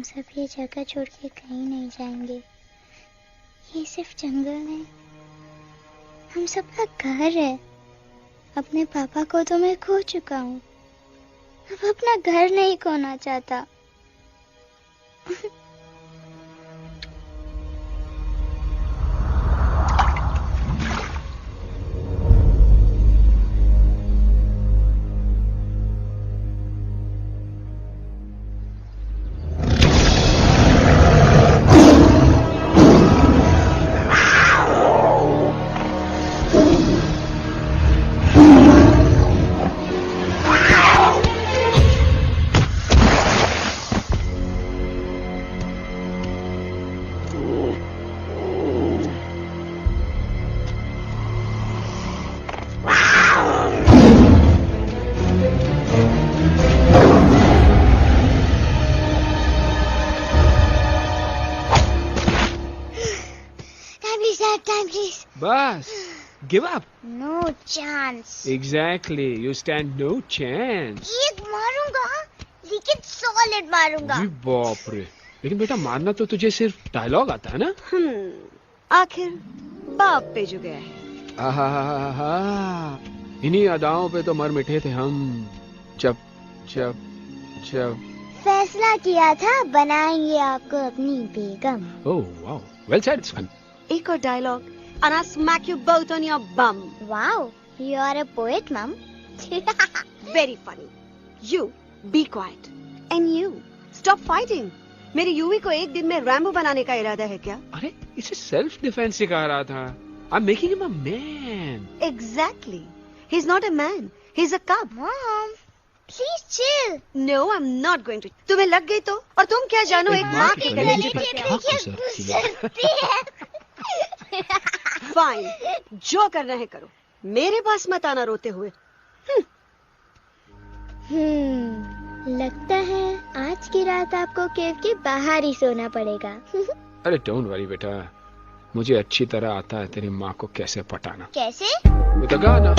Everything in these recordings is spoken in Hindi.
हम सब ये जगह छोड़ के कहीं नहीं जाएंगे। ये सिर्फ जंगल है, हम सबका घर है। अपने पापा को तो मैं खो चुका हूँ, अब अपना घर नहीं खोना चाहता। बस, give up. No chance. Exactly, you stand no chance. एक मारूंगा, लेकिन सॉलिड मारूंगा। जी बाप रे, लेकिन बेटा मारना तो तुझे सिर्फ डायलॉग आता है ना? आखिर बाप पे जो गया है। आहा, इन्हीं अदाओं पे तो मर मिटे थे हम। जब जब जब फैसला किया था बनाएंगे आपको अपनी बेगम। Oh wow, well said, it's fun. एक और dialogue and I'll smack you both on your bum. Wow, you are a poet, Mom. Very funny. You be quiet and you stop fighting. मेरी यूवी को एक दिन में रैम्बो बनाने का इरादा है क्या? अरे इसे सेल्फ डिफेंस सिखा रहा था। I'm making him a man. Exactly. He's not a man. He's a cub. Mom, please chill. No, I'm not going to. तुम्हें लग गई तो? और तुम क्या जानो एक माँ के गले पे फाइन, जो करना है करो, मेरे पास मत आना रोते हुए। लगता है आज की रात आपको केव के बाहर ही सोना पड़ेगा। अरे डोंट वरी बेटा, मुझे अच्छी तरह आता है तेरी माँ को कैसे पटाना। कैसे? With a गाना।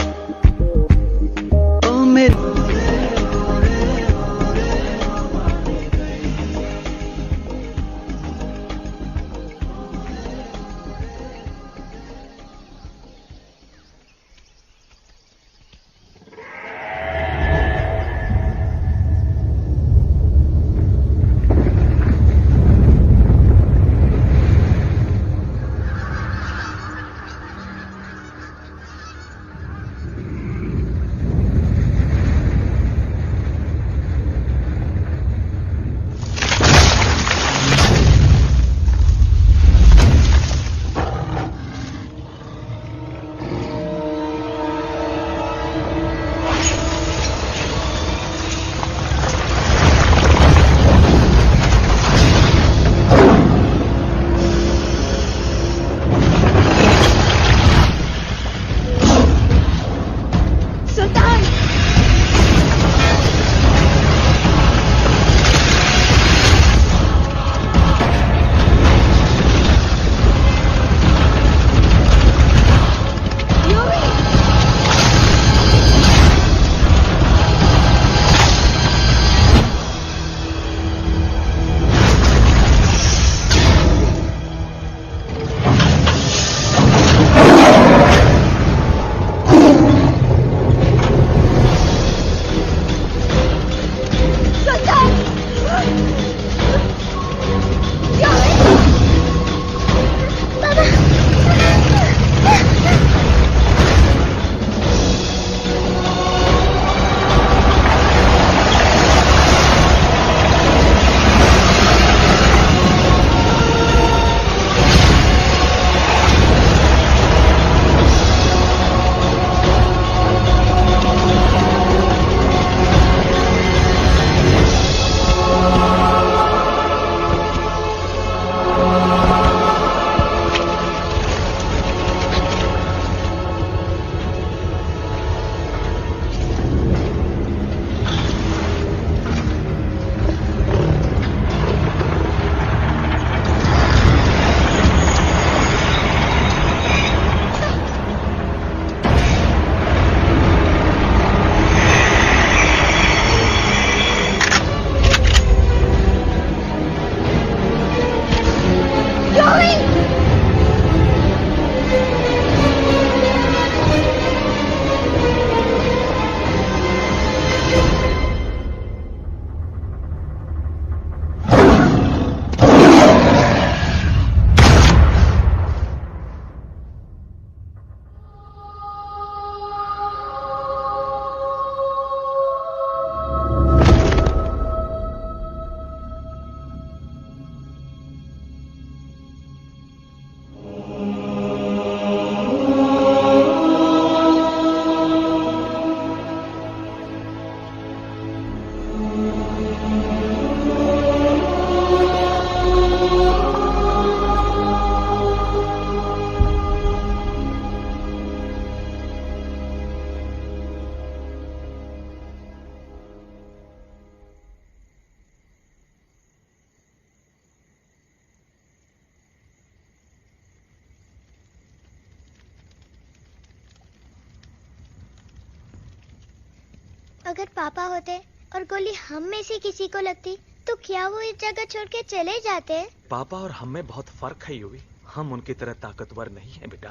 अगर पापा होते और गोली हम में से किसी को लगती तो क्या वो इस जगह छोड़ के चले जाते? पापा और हम में बहुत फर्क है यूवी। हम उनकी तरह ताकतवर नहीं है बेटा।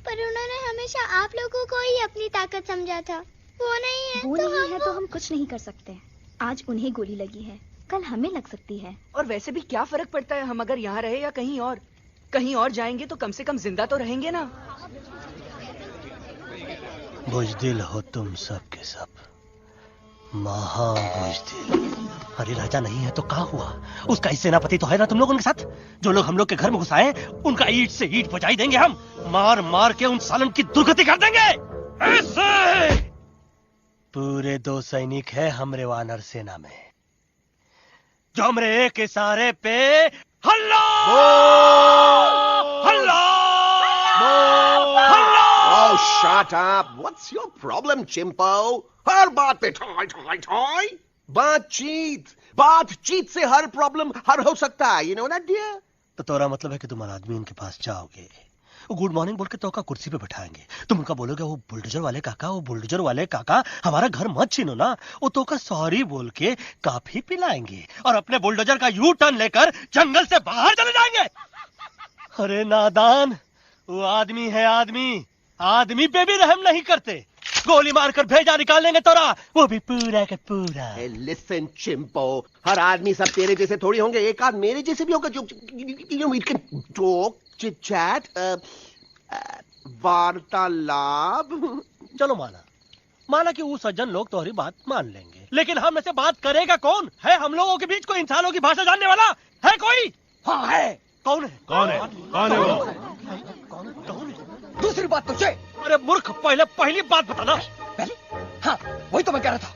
पर उन्होंने हमेशा आप लोगों को ही अपनी ताकत समझा था। वो नहीं है वो तो नहीं है तो हम कुछ नहीं कर सकते। आज उन्हें गोली लगी है, कल हमें लग सकती है। और वैसे भी क्या फर्क पड़ता है हम अगर यहाँ रहे या कहीं और? कहीं और जाएंगे तो कम से कम जिंदा तो रहेंगे ना। बुजदिल हो तुम सब के सब, महाबुजदिल। अरे राजा नहीं है तो क्या हुआ? उसका ही सेनापति तो है ना तुम लोग उनके साथ। जो लोग हम लोग के घर में घुसाए उनका ईंट से ईंट बजाई देंगे हम। मार मार के उन सालन की दुर्गति कर देंगे ऐसे। पूरे 2 सैनिक है हमरे वानर सेना में जो हमरे एक इशारे पे हल्ला हल्ला हल्ला। Oh, shut up! What's your problem, Chimpo? हर बात पे ठॉय ठॉय ठॉय। बातचीत से हर प्रॉब्लम हल हो सकता है। You know that, dear? तो तोरा मतलब है कि तुम आदमी उनके पास जाओगे, गुड मॉर्निंग बोल के तो का कुर्सी पे बैठाएंगे, तुम उनका बोलोगे वो बुलडोजर वाले काका हमारा घर मत छीनो ना। वो तो का सॉरी बोल के काफी पिलाएंगे और अपने बुलडोजर का यू टर्न लेकर जंगल से बाहर चले जाएंगे। अरे नादान, वो आदमी है आदमी पे भी रहम नहीं करते। गोली मारकर भेजा निकालेंगे तोरा, वो भी पूरा का पूरा। Hey, listen, Chimpo. हर आदमी सब तेरे जैसे थोड़ी होंगे, एक आध मेरे जैसे भी होगा जो we can talk, chit chat, वार्तालाप। चलो माना कि वो सज्जन लोग तुम्हारी बात मान लेंगे, लेकिन हम ऐसे बात करेगा कौन है? हम लोगों के बीच कोई इंसानों की भाषा जानने वाला है कोई? हाँ है। कौन है वो? दूसरी बात तुझे। अरे मूर्ख, पहली बात बताना। पहले? हाँ, वही तो मैं कह रहा था।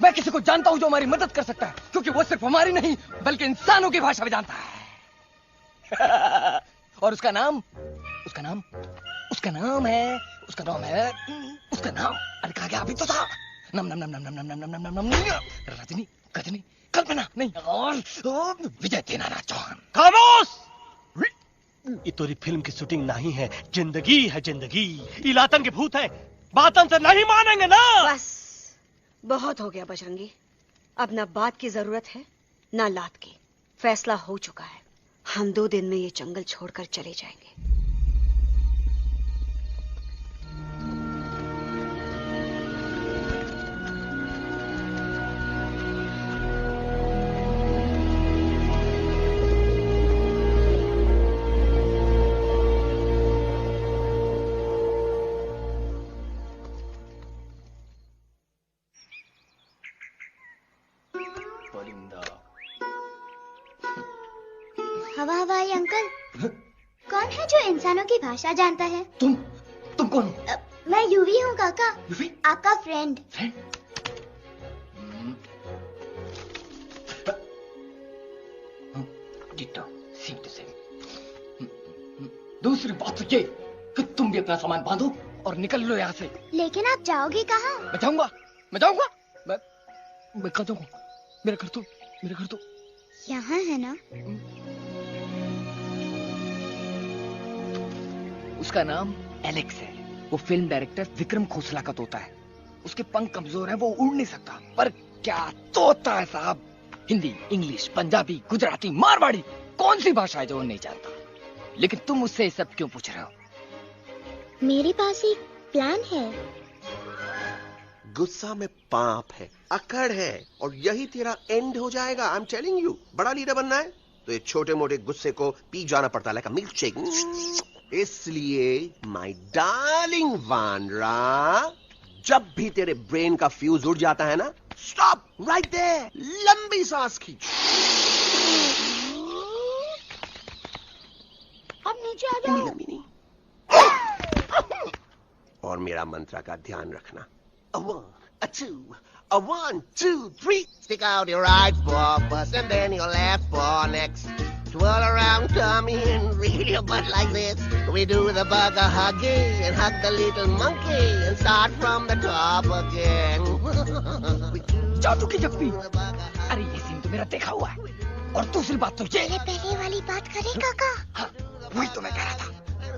मैं किसी को जानता हूँ जो हमारी मदद कर सकता है, क्योंकि वो सिर्फ हमारी नहीं बल्कि इंसानों की भाषा भी जानता है। और उसका नाम है अरे कहा गया अभी तो था। नम रजनी गजनी कल्पना नहीं और विजय देनाराज चौहान। खामोश! ये तोरी फिल्म की शूटिंग नहीं है, जिंदगी है जिंदगी। इलातन के भूत है, बातन से नहीं मानेंगे ना। बस बहुत हो गया बजरंगी। अब ना बात की जरूरत है ना लात की। फैसला हो चुका है। हम 2 दिन में ये जंगल छोड़कर चले जाएंगे। हवाई अंकल, कौन है जो इंसानों की भाषा जानता है? तुम कौन? मैं यूवी हूँ काका। यूवी? आपका फ्रेंड। Same to same. दूसरी बात तो ये कि तुम भी अपना सामान बांधो और निकल लो यहाँ से। लेकिन आप जाओगे कहाँ? मैं जाऊंगा। मैं कहाँ जाऊंगा? मेरा घर तो यहाँ है ना। उसका नाम एलेक्स है। वो फिल्म डायरेक्टर विक्रम खोसला का तोता है। उसके पंख कमजोर हैं, वो उड़ नहीं सकता। पर क्या तोता है साहब। हिंदी, इंग्लिश, पंजाबी, गुजराती, मारवाड़ी, कौन सी भाषा है जो वो नहीं जानता। लेकिन तुम उससे ये सब क्यों पूछ रहे हो? मेरे पास एक प्लान है। गुस्सा में पाप है, अकड़ है, और यही तेरा एंड हो जाएगा। आई एम टेलिंग यू। बड़ा लीडर बनना है तो ये छोटे मोटे गुस्से को पी जाना पड़ता है, लाइक अ मिल्क शेक। इसलिए माय डार्लिंग वानरा, जब भी तेरे ब्रेन का फ्यूज उड़ जाता है ना, स्टॉप राइट देयर, लंबी सांस खींच। अब नीचे आ जाओ। लंबी और मेरा मंत्र का ध्यान रखना। A 1, a 2, a 1, 2, 3. Stick out your right paw first and then your left paw next. Twirl around, tummy and reel your butt like this. We do the bugger hugging and hug the little monkey and start from the top again. जादू की जप्पी। अरे ये सीन तो मेरा देखा हुआ है। और दूसरी बात तो ये। पहले वाली बात करें काका? हाँ, वही तो मैं कह रहा था।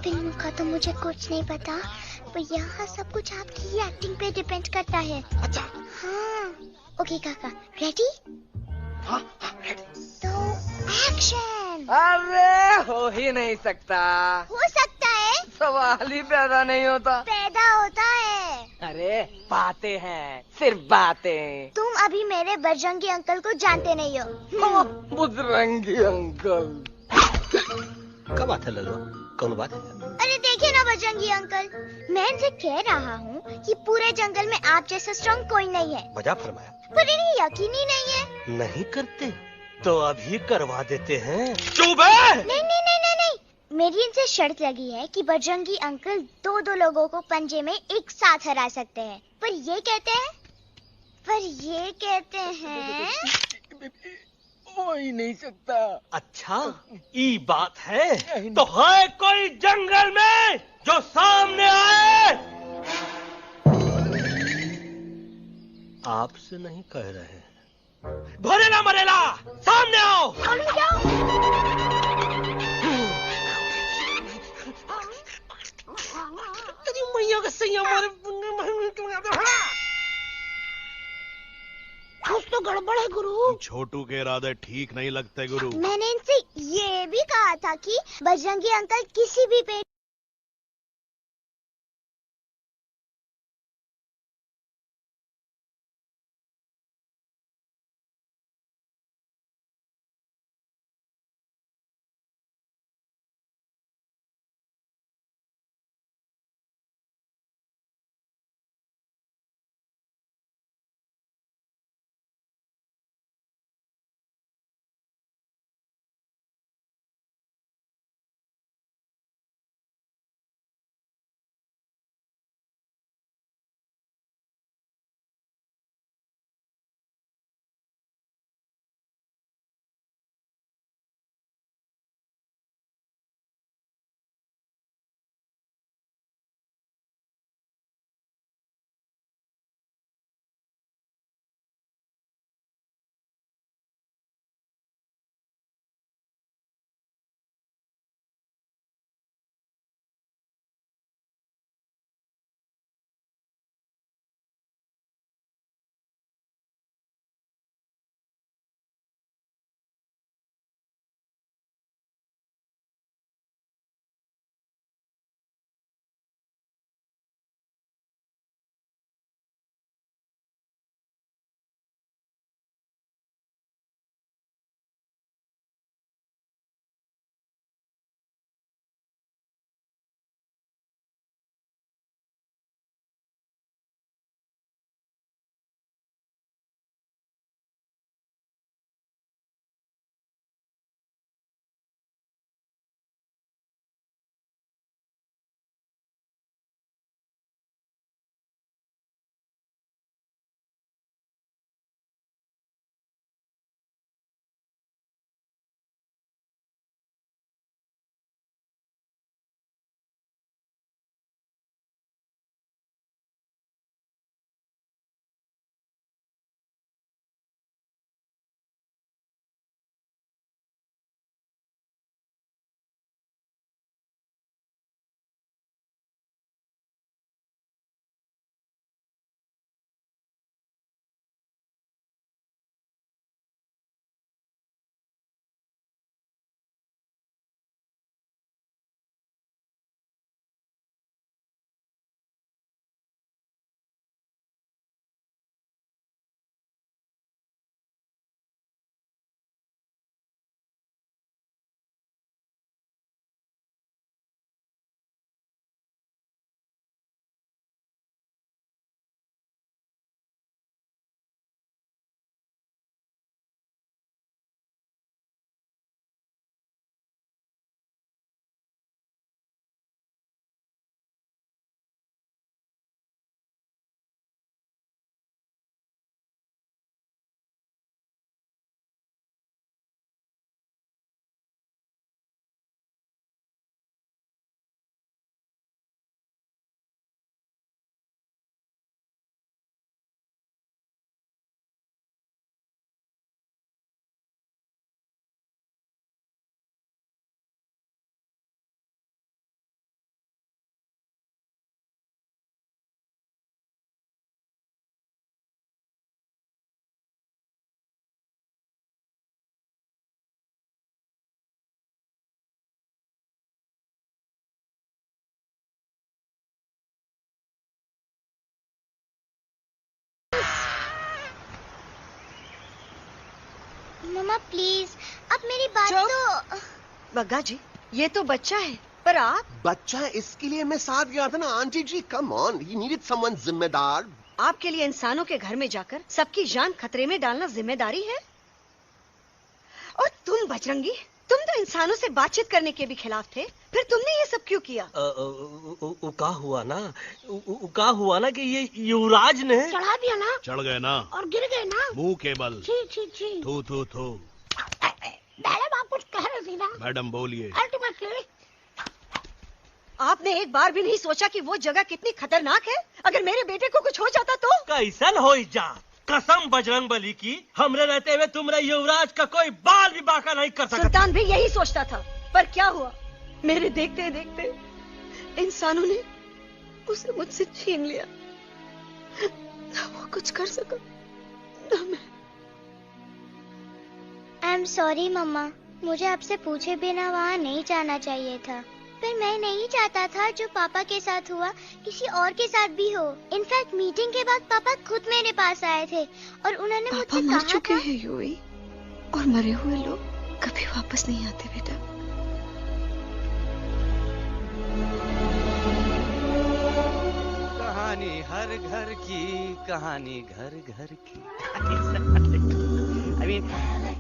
फिल्म का तो मुझे कुछ नहीं पता, पर यहाँ सब कुछ आपकी ही एक्टिंग पे डिपेंड करता है। अच्छा। हाँ। ओके काका, रेडी? हाँ हाँ रेडी। तो एक्शन। अरे हो ही नहीं सकता। हो सकता है। सवाल ही पैदा नहीं होता। पैदा होता है। अरे बातें हैं, सिर्फ बातें। तुम अभी मेरे बजरंगी अंकल को जानते नहीं हो। बजरंगी अंकल। क्या बात है लल्लू, कौन बात है? अरे देखिए ना बजरंगी अंकल, मैं इनसे कह रहा हूँ कि पूरे जंगल में आप जैसा स्ट्रॉन्ग कोई नहीं है। वजह फरमाया। पर इन्हें यकीन ही नहीं है। नहीं करते तो अभी करवा देते हैं। चुप है। नहीं नहीं नहीं नहीं नहीं, मेरी इनसे शर्त लगी है कि बजरंगी अंकल दो लोगों को पंजे में एक साथ हरा सकते हैं। पर ये कहते हैं हो ही नहीं सकता। अच्छा ये बात है तो है कोई जंगल में जो सामने आए? आपसे नहीं कह रहे, भरेला मरेला सामने आओ। मैया का सही हमारे कुछ तो गड़बड़ है गुरु। छोटू के इरादे ठीक नहीं लगते गुरु। मैंने इनसे ये भी कहा था कि बजरंगी अंकल किसी भी पेड़ मम्मा प्लीज, अब मेरी बात चुप। तो। बग्गा जी, ये तो बच्चा है, पर आप बच्चा है, इसके लिए मैं साथ गया था ना aunty ji. Come on, he needed someone जिम्मेदार। आपके लिए इंसानों के घर में जाकर सबकी जान खतरे में डालना जिम्मेदारी है? और तुम बजरंगी, तुम तो इंसानों से बातचीत करने के भी खिलाफ थे, फिर तुमने ये सब क्यों किया? का हुआ ना कि ये युवराज ने चढ़ा दिया ना चढ़ गए ना और गिर गए ना। मुंह के बल। छी छी छी। थू थू थू। मैडम आप कुछ कह रहे थे ना। मैडम बोलिए। अल्टीमेटली आपने एक बार भी नहीं सोचा कि वो जगह कितनी खतरनाक है? अगर मेरे बेटे को कुछ हो जाता तो? कैसन हो जा, कसम बजरंग बली की, हमरे रहते हुए तुमरे युवराज का कोई बाल भी बाका नहीं कर सकता। सुल्तान भी यही सोचता था, पर क्या हुआ? मेरे देखते देखते इंसानों ने उसे मुझसे छीन लिया। ना वो कुछ कर सका, ना मैं। आई एम सॉरी मम्मा, मुझे आपसे पूछे बिना वहाँ नहीं जाना चाहिए था, पर मैं नहीं चाहता था जो पापा के साथ हुआ किसी और के साथ भी हो। इनफैक्ट मीटिंग के बाद पापा खुद मेरे पास आए थे और उन्होंने मुझसे मर कहा चुके था। हैं यूई, और मरे हुए लोग कभी वापस नहीं आते बेटा। कहानी हर घर की, कहानी घर घर की। I mean,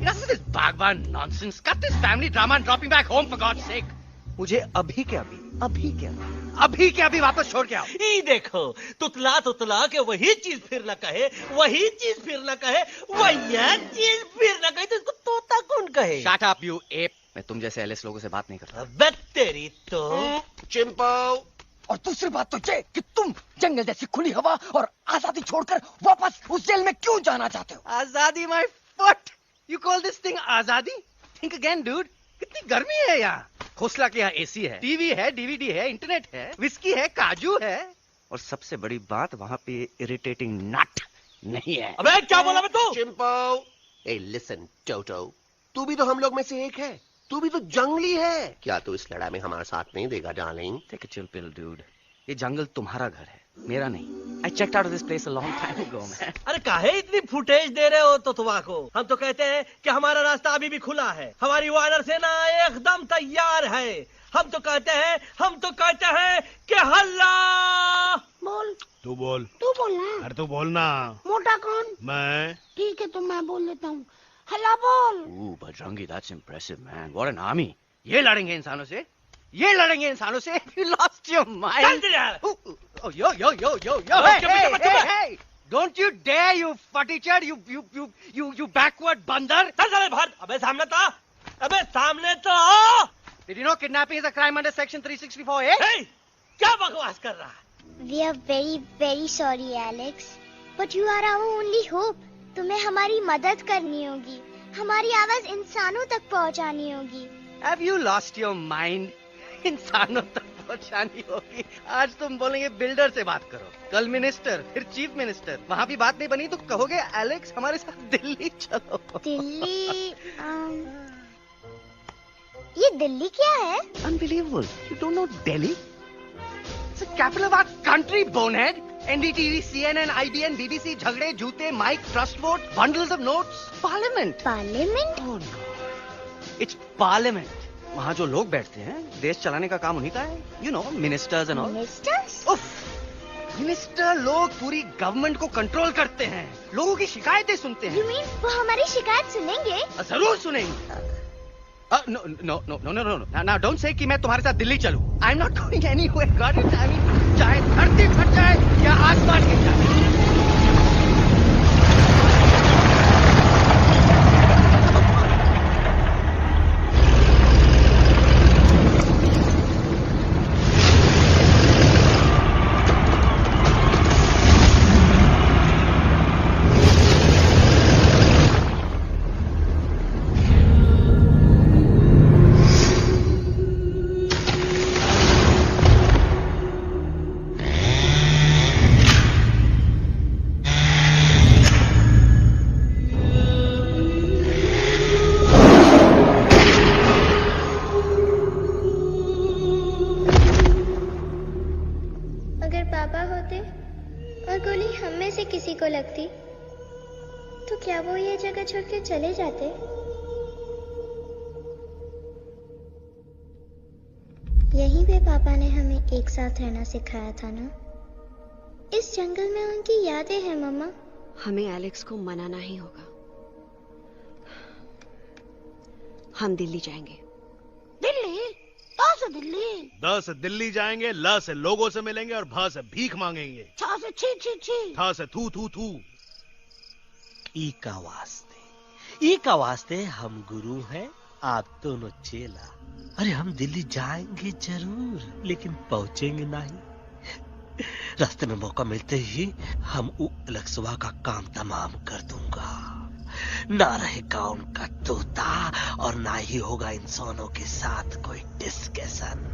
enough of this Bhagwan nonsense. Cut this family drama and drop me back home for God's sake. मुझे अभी के अभी वापस छोड़ के आओ। ई देखो, तुतला तुतला के वही चीज फिर न कहे, वही चीज फिर न कहे, वही चीज फिर न कहे, तो इसको तोता कौन कहे? Shut up, you ape. मैं तुम जैसे एलिस लोगों से बात नहीं करता। अबे तेरी तो। चिंपो। और दूसरी बात तो ये कि तुम जंगल जैसी खुली हवा और आजादी छोड़कर वापस उस जेल में क्यों जाना चाहते हो? आजादी my foot. You call this thing आजादी? Think again dude. कितनी गर्मी है यहाँ। खोसला के यहाँ एसी है, टीवी है, डीवीडी है, इंटरनेट है, विस्की है, काजू है, और सबसे बड़ी बात वहाँ पे इरिटेटिंग नट नहीं है। अबे क्या बोला मैं तू? चिंपो। ए लिसन टोटो, तू भी तो हम लोग में से एक है, तू भी तो जंगली है। क्या तू इस लड़ाई में हमारा साथ नहीं देगा darling? Take a chill pill dude. ये जंगल तुम्हारा घर है, मेरा नहीं। I checked out of this place a long time ago, man. अरे काहे इतनी फुटेज दे रहे हो तो तुम्हारा? हम तो कहते हैं कि हमारा रास्ता अभी भी खुला है, हमारी वानर सेना एकदम तैयार है। हम तो कहते हैं कि हल्ला। बोल। तू बोल। तू बोलना। अरे तू बोलना। मोटा कौन? मैं। ठीक है तो मैं बोल लेता हूँ। हल्ला बोल। Ooh, Bajrangi, that's impressive, man. What an army. ये लड़ेंगे इंसानों से? ये लड़ेंगे इंसानों से? You lost your mind. Oh, yo. Hey. Don't you dare, you fatty-chad, you backward बंदर. चल बाहर। अबे सामने तो आओ। Did you know kidnapping is a crime under section 364A? Hey, क्या बकवास कर रहा है? We are very very sorry Alex, but you are our only hope. तुम्हें हमारी मदद करनी होगी, हमारी आवाज इंसानों तक पहुंचानी होगी। Have you lost your mind? इंसानों तक पहुंचानी होगी। आज तुम बोलेंगे बिल्डर से बात करो, कल मिनिस्टर, फिर चीफ मिनिस्टर। वहाँ भी बात नहीं बनी तो कहोगे एलेक्स हमारे साथ दिल्ली चलो। दिल्ली? ये दिल्ली क्या है? Unbelievable. You don't know Delhi? It's the capital of our country, bonehead. NDTV, CNN, IBN, BBC, झगड़े, जूते, mike, trust vote, bundles of notes, parliament. Parliament? Oh no. It's parliament. वहाँ जो लोग बैठते हैं, देश चलाने का काम उन्हीं का है। You know, ministers and all. Ministers? उफ, मिनिस्टर लोग पूरी गवर्नमेंट को कंट्रोल करते हैं, लोगों की शिकायतें सुनते हैं। You mean वो हमारी शिकायत सुनेंगे? जरूर सुनेंगे। No. Now don't say कि मैं तुम्हारे साथ दिल्ली चलूं. I'm not going anywhere. Got it? I mean, चाहे धरती फट जाए या आसमान गिर जाए। गोली हम में से किसी को लगती तो क्या वो ये जगह छोड़ के चले जाते? यहीं पे पापा ने हमें एक साथ रहना सिखाया था ना। इस जंगल में उनकी यादें हैं मम्मा। हमें एलेक्स को मनाना ही होगा। हम दिल्ली जाएंगे। दिल्ली? कहाँ से दिल्ली? द से दिल्ली जाएंगे, ल से लोगों से मिलेंगे और भ से भीख मांगेंगे। छ से छी छी छी। थ से थू थू थू। ई का वास्ते हम गुरु हैं, आप दोनों चेला। अरे हम दिल्ली जाएंगे जरूर, लेकिन पहुंचेंगे नहीं। रास्ते में मौका मिलते ही हम अलक्सवा का काम तमाम कर दूंगा। ना रहेगा उनका तोता और ना ही होगा इंसानों के साथ कोई डिस्कशन।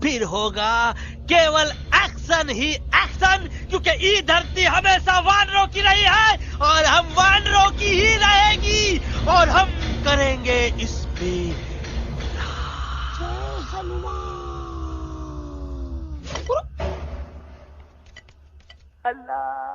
फिर होगा केवल एक्शन ही एक्शन, क्योंकि ये धरती हमेशा वानरों की रही है और हम वानरों की ही रहेगी और हम करेंगे इस पे जय हनुमान। अल्लाह।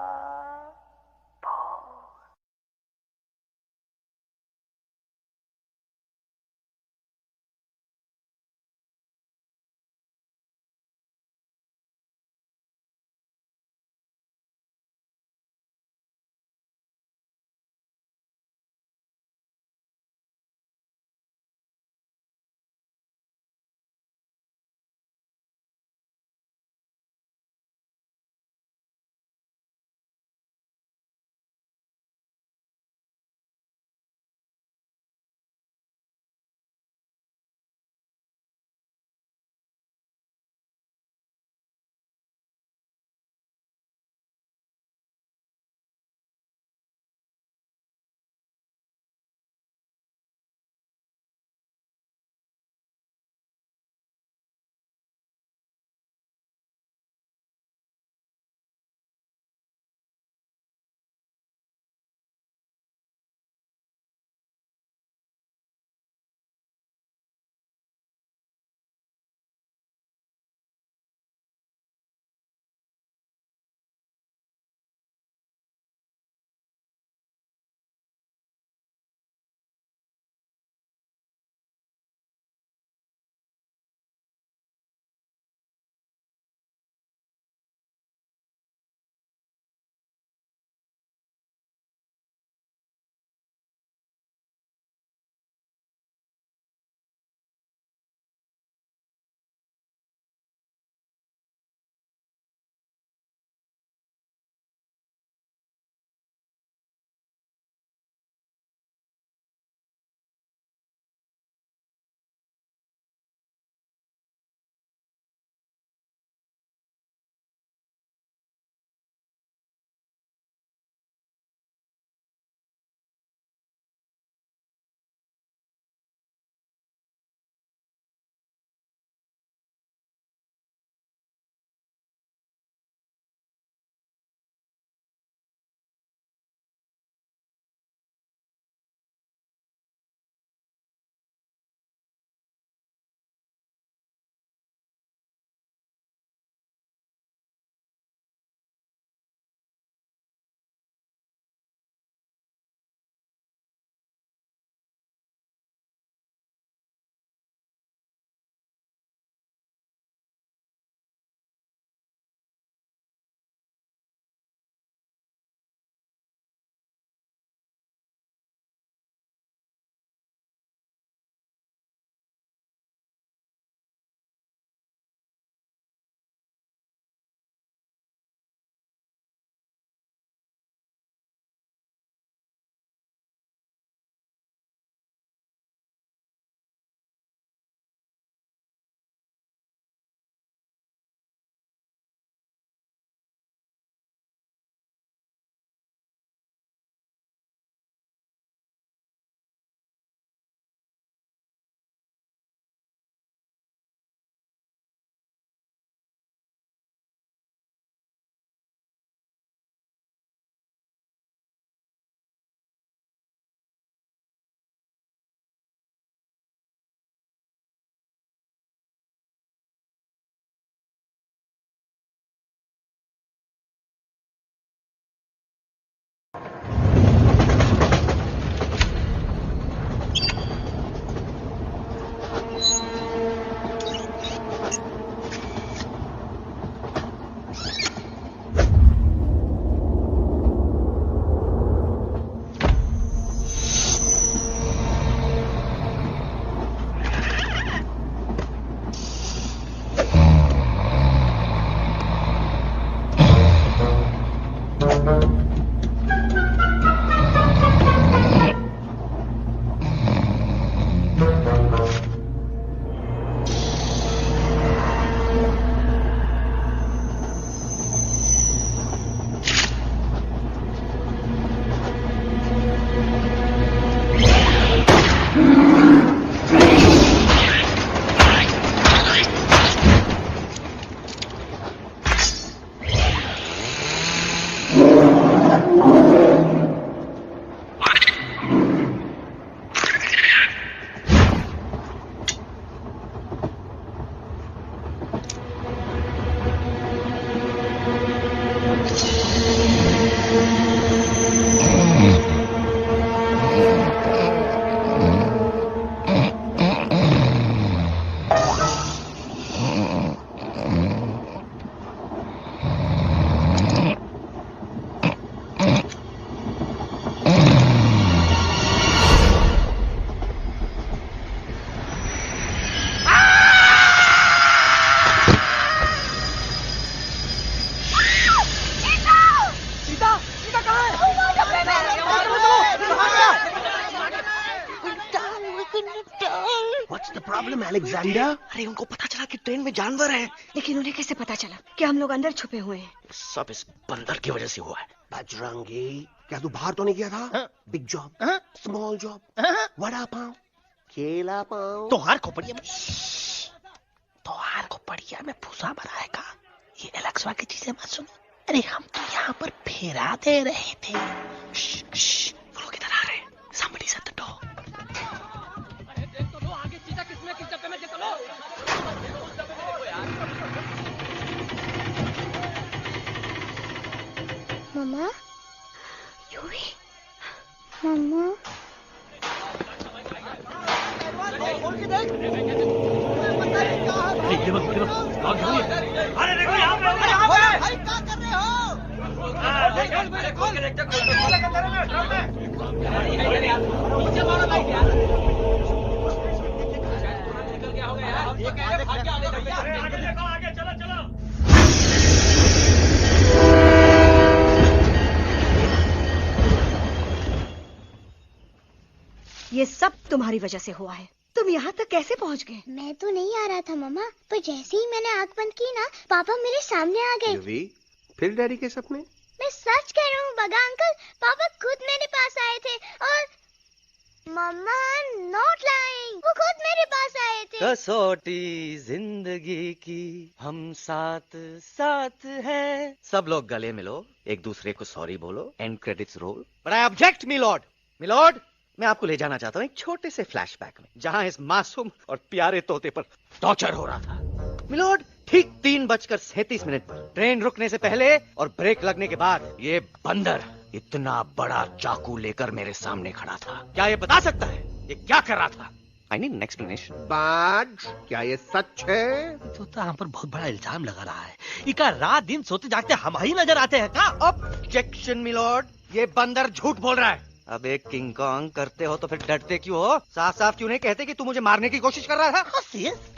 अलेक्जेंडर? अरे उनको पता चला कि ट्रेन में जानवर है, लेकिन उन्हें कैसे पता चला कि हम लोग अंदर छुपे हुए हैं? सब इस बंदर की वजह से हुआ है। बजरंगी, क्या तू बाहर तो नहीं गया था? Big job, small job, vada pav, केला पाव, तोहार खोपड़िया में भूसा भराएगा। ये एलेक्सा की चीजें मत सुनो। अरे हम तो यहाँ पर फेरा दे रहे थे। वो लोग इधर आ रहे हैं। Somebody shut the door. Mamma, Yuvi, mamma. अरे देखो यहाँ पे भाई क्या कर रहे हो? ये सब तुम्हारी वजह से हुआ है। तुम यहाँ तक कैसे पहुँच गए? मैं तो नहीं आ रहा था मम्मा, पर जैसे ही मैंने आंख बंद की ना, पापा मेरे सामने आ गए। यूवी, फिर डैडी के सपने? मैं सच कह रहा हूँ बगा अंकल, पापा खुद मेरे पास आए थे और मम्मा नॉट लाइंग, वो खुद मेरे पास आए थे। कसौटी जिंदगी की हम साथ साथ हैं। सब लोग गले मिलो, एक दूसरे को सॉरी बोलो, and credits roll. But I object milord, मैं आपको ले जाना चाहता हूँ एक छोटे से फ्लैशबैक में, जहां इस मासूम और प्यारे तोते पर टॉर्चर हो रहा था। मिलॉर्ड, ठीक 3:37 पर ट्रेन रुकने से पहले और ब्रेक लगने के बाद ये बंदर इतना बड़ा चाकू लेकर मेरे सामने खड़ा था। क्या ये बता सकता है ये क्या कर रहा था? I need an explanation. बाज, क्या ये सच है? तो हम पर बहुत बड़ा इल्जाम लगा रहा है। इका रात दिन सोते जागते हम ही नजर आते हैं का? ऑब्जेक्शन मिलॉर्ड, ये बंदर झूठ बोल रहा है। अब एक किंग कॉन्ग करते हो तो फिर डरते क्यों हो? साफ साफ क्यों नहीं कहते कि तू मुझे मारने की कोशिश कर रहा था?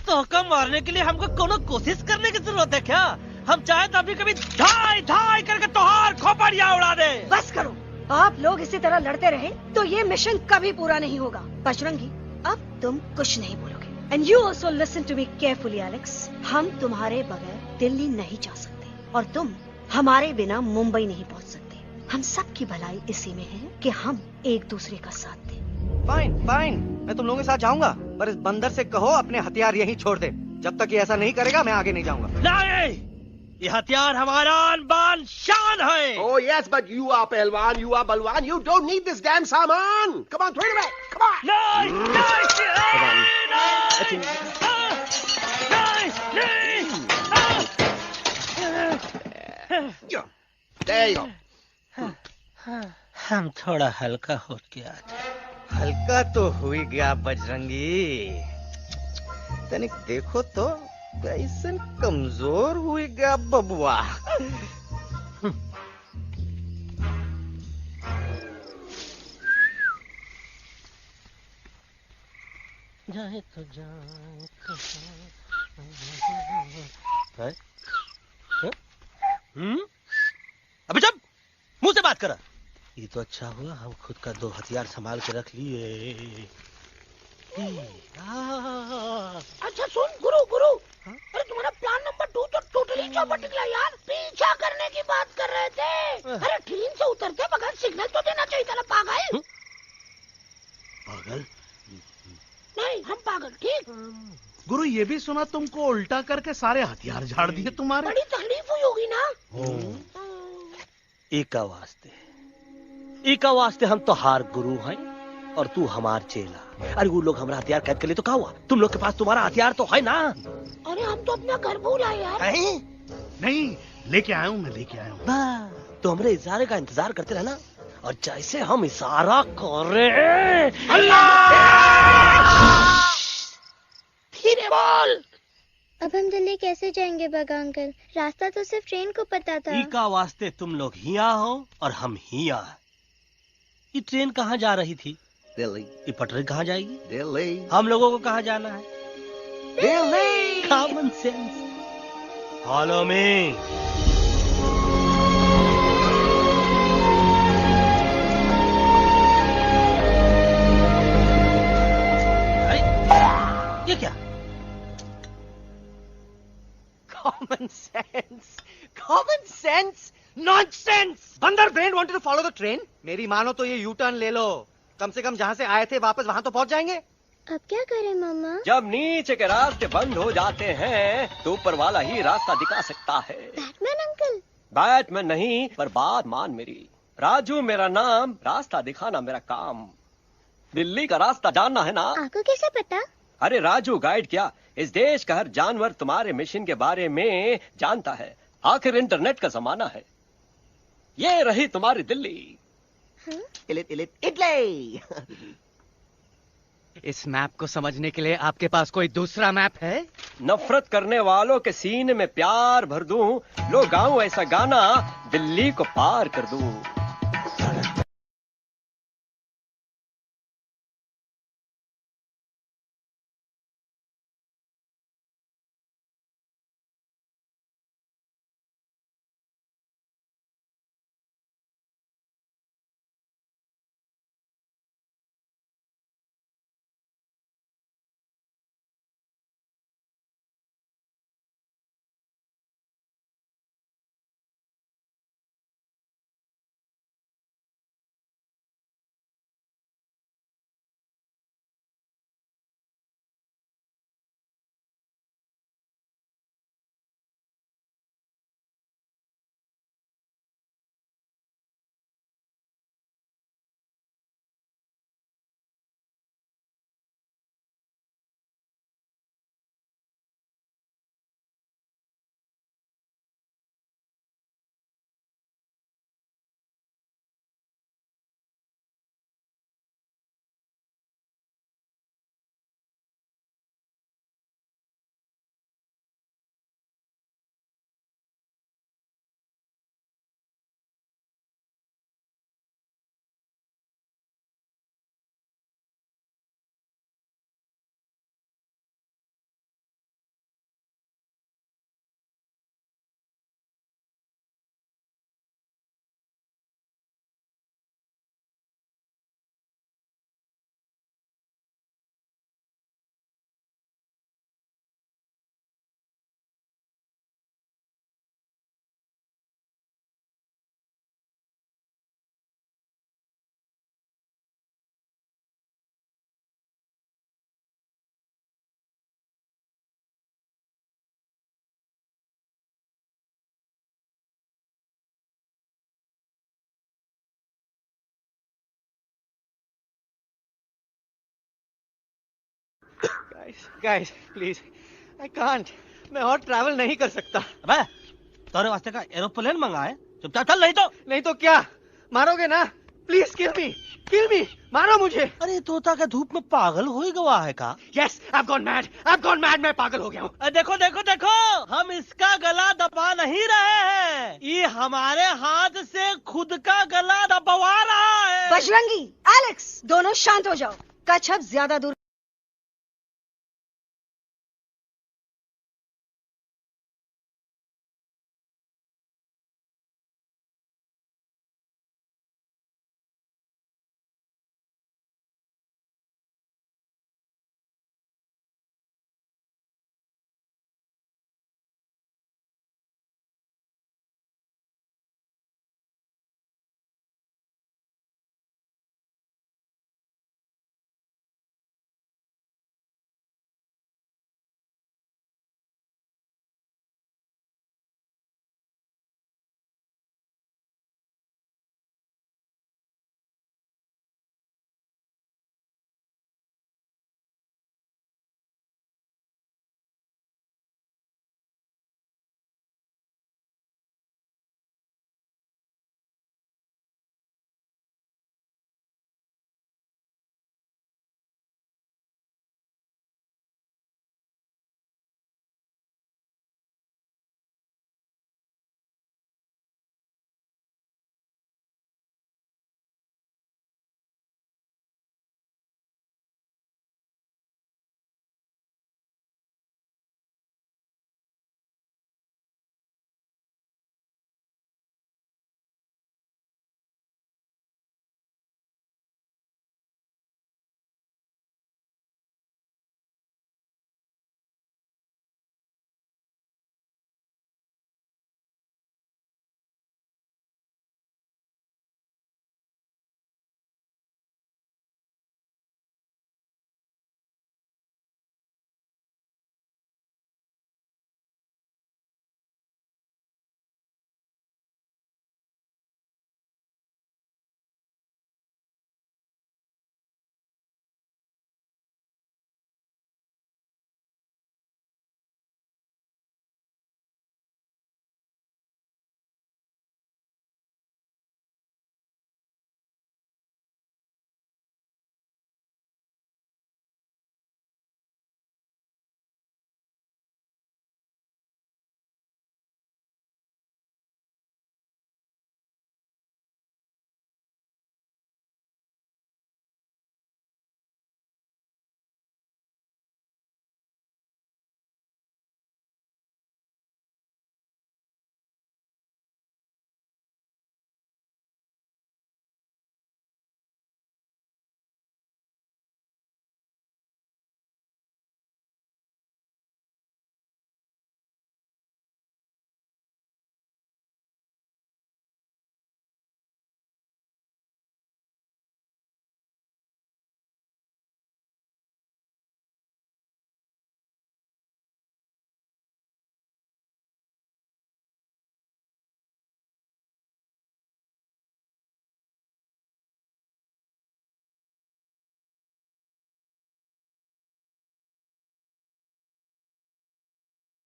तो कम मारने के लिए हमको कोनो कोशिश करने की जरूरत है क्या? हम चाहे तो अभी कभी धाई धाई करके तोहार खोपड़िया उड़ा दे। बस करो, आप लोग इसी तरह लड़ते रहे तो ये मिशन कभी पूरा नहीं होगा। बजरंगी, अब तुम कुछ नहीं बोलोगे। And you also listen to me carefully Alex. हम तुम्हारे बगैर दिल्ली नहीं जा सकते और तुम हमारे बिना मुंबई नहीं पहुंच सकते। हम सब की भलाई इसी में है कि हम एक दूसरे का साथ दें। फाइन, मैं तुम लोगों के साथ जाऊंगा, पर इस बंदर से कहो अपने हथियार यहीं छोड़ दे। जब तक ये ऐसा नहीं करेगा मैं आगे नहीं जाऊंगा। नहीं, ये हथियार हमारा आन-बान शान है। Oh yes, but you are पहलवान, you are बलवान, you don't need this damn सामान. Come on, throw it away. Come on. नहीं। There you go. हम थोड़ा हल्का हो गया था। हल्का तो हुई गया बजरंगी, तनिक देखो तो कैसन कमजोर हुई गया बबुआ। जाए तो जाए अबे जब बात कर। ये तो अच्छा हुआ हम खुद का 2 हथियार संभाल के रख लिए। अच्छा सुन गुरु गुरु, अरे तुम्हारा प्लान नंबर 2 तो टोटली चौपट निकला यार। पीछा करने की बात कर रहे थे। अरे ट्रेन से उतरते बगैर सिग्नल तो देना चाहिए था ना पागल। पागल? नहीं हम पागल, ठीक। गुरु ये भी सुना तुमको उल्टा करके सारे हथियार झाड़ दिए तुम्हारे। बड़ी तकलीफ हुई होगी ना। एका वास्ते हम तो हार गुरु हैं और तू हमार चेला। अरे वो लोग हमारा हथियार कैद कर ले तो क्या हुआ? तुम लोग के पास तुम्हारा हथियार तो है ना। अरे हम तो अपना घर भूल आए यार। नहीं लेके आया हूँ, मैं लेके आया हूँ। तो हमारे इशारे का इंतजार करते रहना और जैसे हम इशारा कर रहे धीरे बोल। अब हम दिल्ली कैसे जाएंगे बागा अंकल? रास्ता तो सिर्फ ट्रेन को पता था। एका वास्ते तुम लोग हिया हो और हम हिया। ये ट्रेन कहाँ जा रही थी? दिल्ली। ये पटरी कहाँ जाएगी? दिल्ली। हम लोगों को कहाँ जाना है? Delhi. Common sense. Follow me. ये क्या? Common sense. Common sense. Nonsense. बंदर brain wanted to follow the train. मेरी मानो तो ये यू टर्न ले लो। कम से कम जहाँ से आए थे वापस वहाँ तो पहुँच जाएंगे। अब क्या करें मामा? जब नीचे के रास्ते बंद हो जाते हैं तो ऊपर वाला ही रास्ता दिखा सकता है। Batman uncle? बैटमैन नहीं, पर बात मान मेरी। राजू मेरा नाम, रास्ता दिखाना मेरा काम। दिल्ली का रास्ता जानना है ना? आपको कैसे पता? अरे राजू गाइड क्या, इस देश का हर जानवर तुम्हारे मिशन के बारे में जानता है। आखिर इंटरनेट का जमाना है। ये रही तुम्हारी दिल्ली। इटली। इस मैप को समझने के लिए आपके पास कोई दूसरा मैप है? नफरत करने वालों के सीने में प्यार भर दूं, लो गाऊं ऐसा गाना, दिल्ली को पार कर दूं। Guys, please, I can't. मैं और ट्रैवल नहीं कर सकता। अबे, तोरे वास्ते का एरोप्लेन मंगाए? चुपचाप चल, नहीं तो क्या मारोगे ना? प्लीज किल मी, मारो मुझे। अरे तोता के धूप में पागल हो ही गवा है का? Yes, I've gone mad, मैं पागल हो गया हूँ। देखो, हम इसका गला दबा नहीं रहे हैं, ये हमारे हाथ से खुद का गला दबवा रहा है। बजरंगी, एलेक्स, दोनों शांत हो जाओ। कच्छप ज्यादा दूर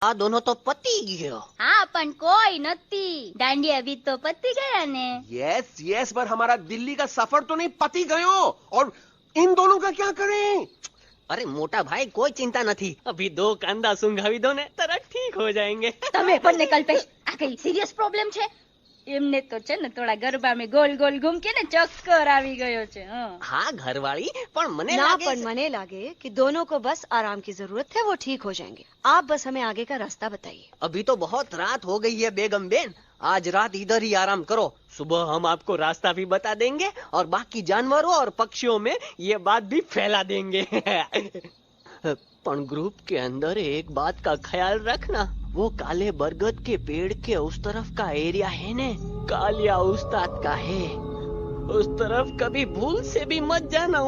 આ દોનો તો પતી ગયો. हाँ पण कोई नती दांडी अभी तो पति गया ने. यस यस, पर हमारा दिल्ली का सफर तो नहीं पति गयो. और इन दोनों का क्या करें? અરે મોટા ભાઈ કોઈ ચિંતા નથી. અભી દો કાંદા સુંઘાવી દો ને તરત ઠીક हो जाएंगे. તમે પણ ને કલ્પેશ આ કઈ સિરિયસ પ્રોબ્લેમ છે? એમને તો છે ને થોડા ગરબામાં ગોલ ગોલ ઘૂમ કે ને ચક્કર આવી ગયો છે. हाँ घरवाली पर मने ना लागे पर मने लागे कि दोनों को बस आराम की जरूरत है, वो ठीक हो जाएंगे. आप बस हमें आगे का रास्ता बताइए. अभी तो बहुत रात हो गई है बेगम बेन. आज रात इधर ही आराम करो. सुबह हम आपको रास्ता भी बता देंगे और बाकी जानवरों और पक्षियों में ये बात भी फैला देंगे. पण ग्रुप के अंदर एक बात का ख्याल रखना, वो काले बरगद के पेड़ के उस तरफ का एरिया है ने कालिया उस्ताद का है. उस तरफ कभी भूल से भी मत जाना.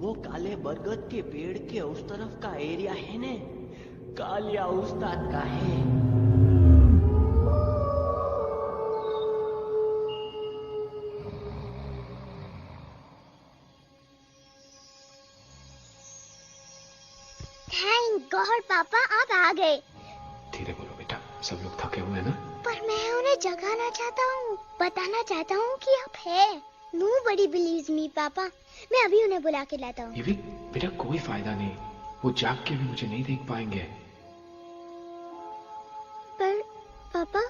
वो काले बरगद के पेड़ के उस तरफ का एरिया है ने कालिया उस्ताद का है. थैंक गॉड पापा आप आ गए. धीरे बोलो बेटा, सब लोग थके हुए हैं ना. पर मैं उन्हें जगाना चाहता हूँ, बताना चाहता हूँ कि आप है. Nobody believes me पापा. मैं अभी उन्हें बुला के लाता हूँ. ये भी बेटा कोई फायदा नहीं, वो जाग के भी मुझे नहीं देख पाएंगे. पर पापा,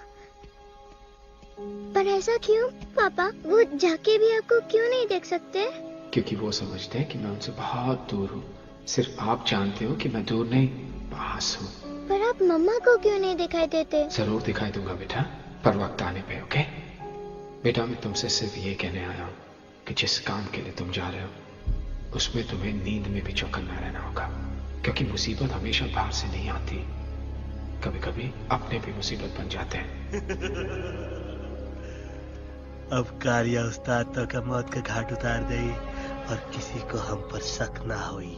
पर ऐसा क्यों पापा? वो जाके भी आपको क्यों नहीं देख सकते? क्योंकि वो समझते हैं कि मैं उनसे बहुत दूर हूँ. सिर्फ आप जानते हो कि मैं दूर नहीं, पास हूँ. पर आप मम्मा को क्यों नहीं दिखाई देते? जरूर दिखाई दूंगा बेटा, पर वक्त आने पे. ओके बेटा, मैं तुमसे सिर्फ ये कहने आया हूँ कि जिस काम के लिए तुम जा रहे हो उसमें तुम्हें नींद में भी चौकन्ना रहना होगा. क्योंकि मुसीबत हमेशा बाहर से नहीं आती, कभी कभी अपने भी मुसीबत बन जाते हैं. अब कालिया उस्ताद तो का मौत का घाट उतार दे और किसी को हम पर शक ना हुई.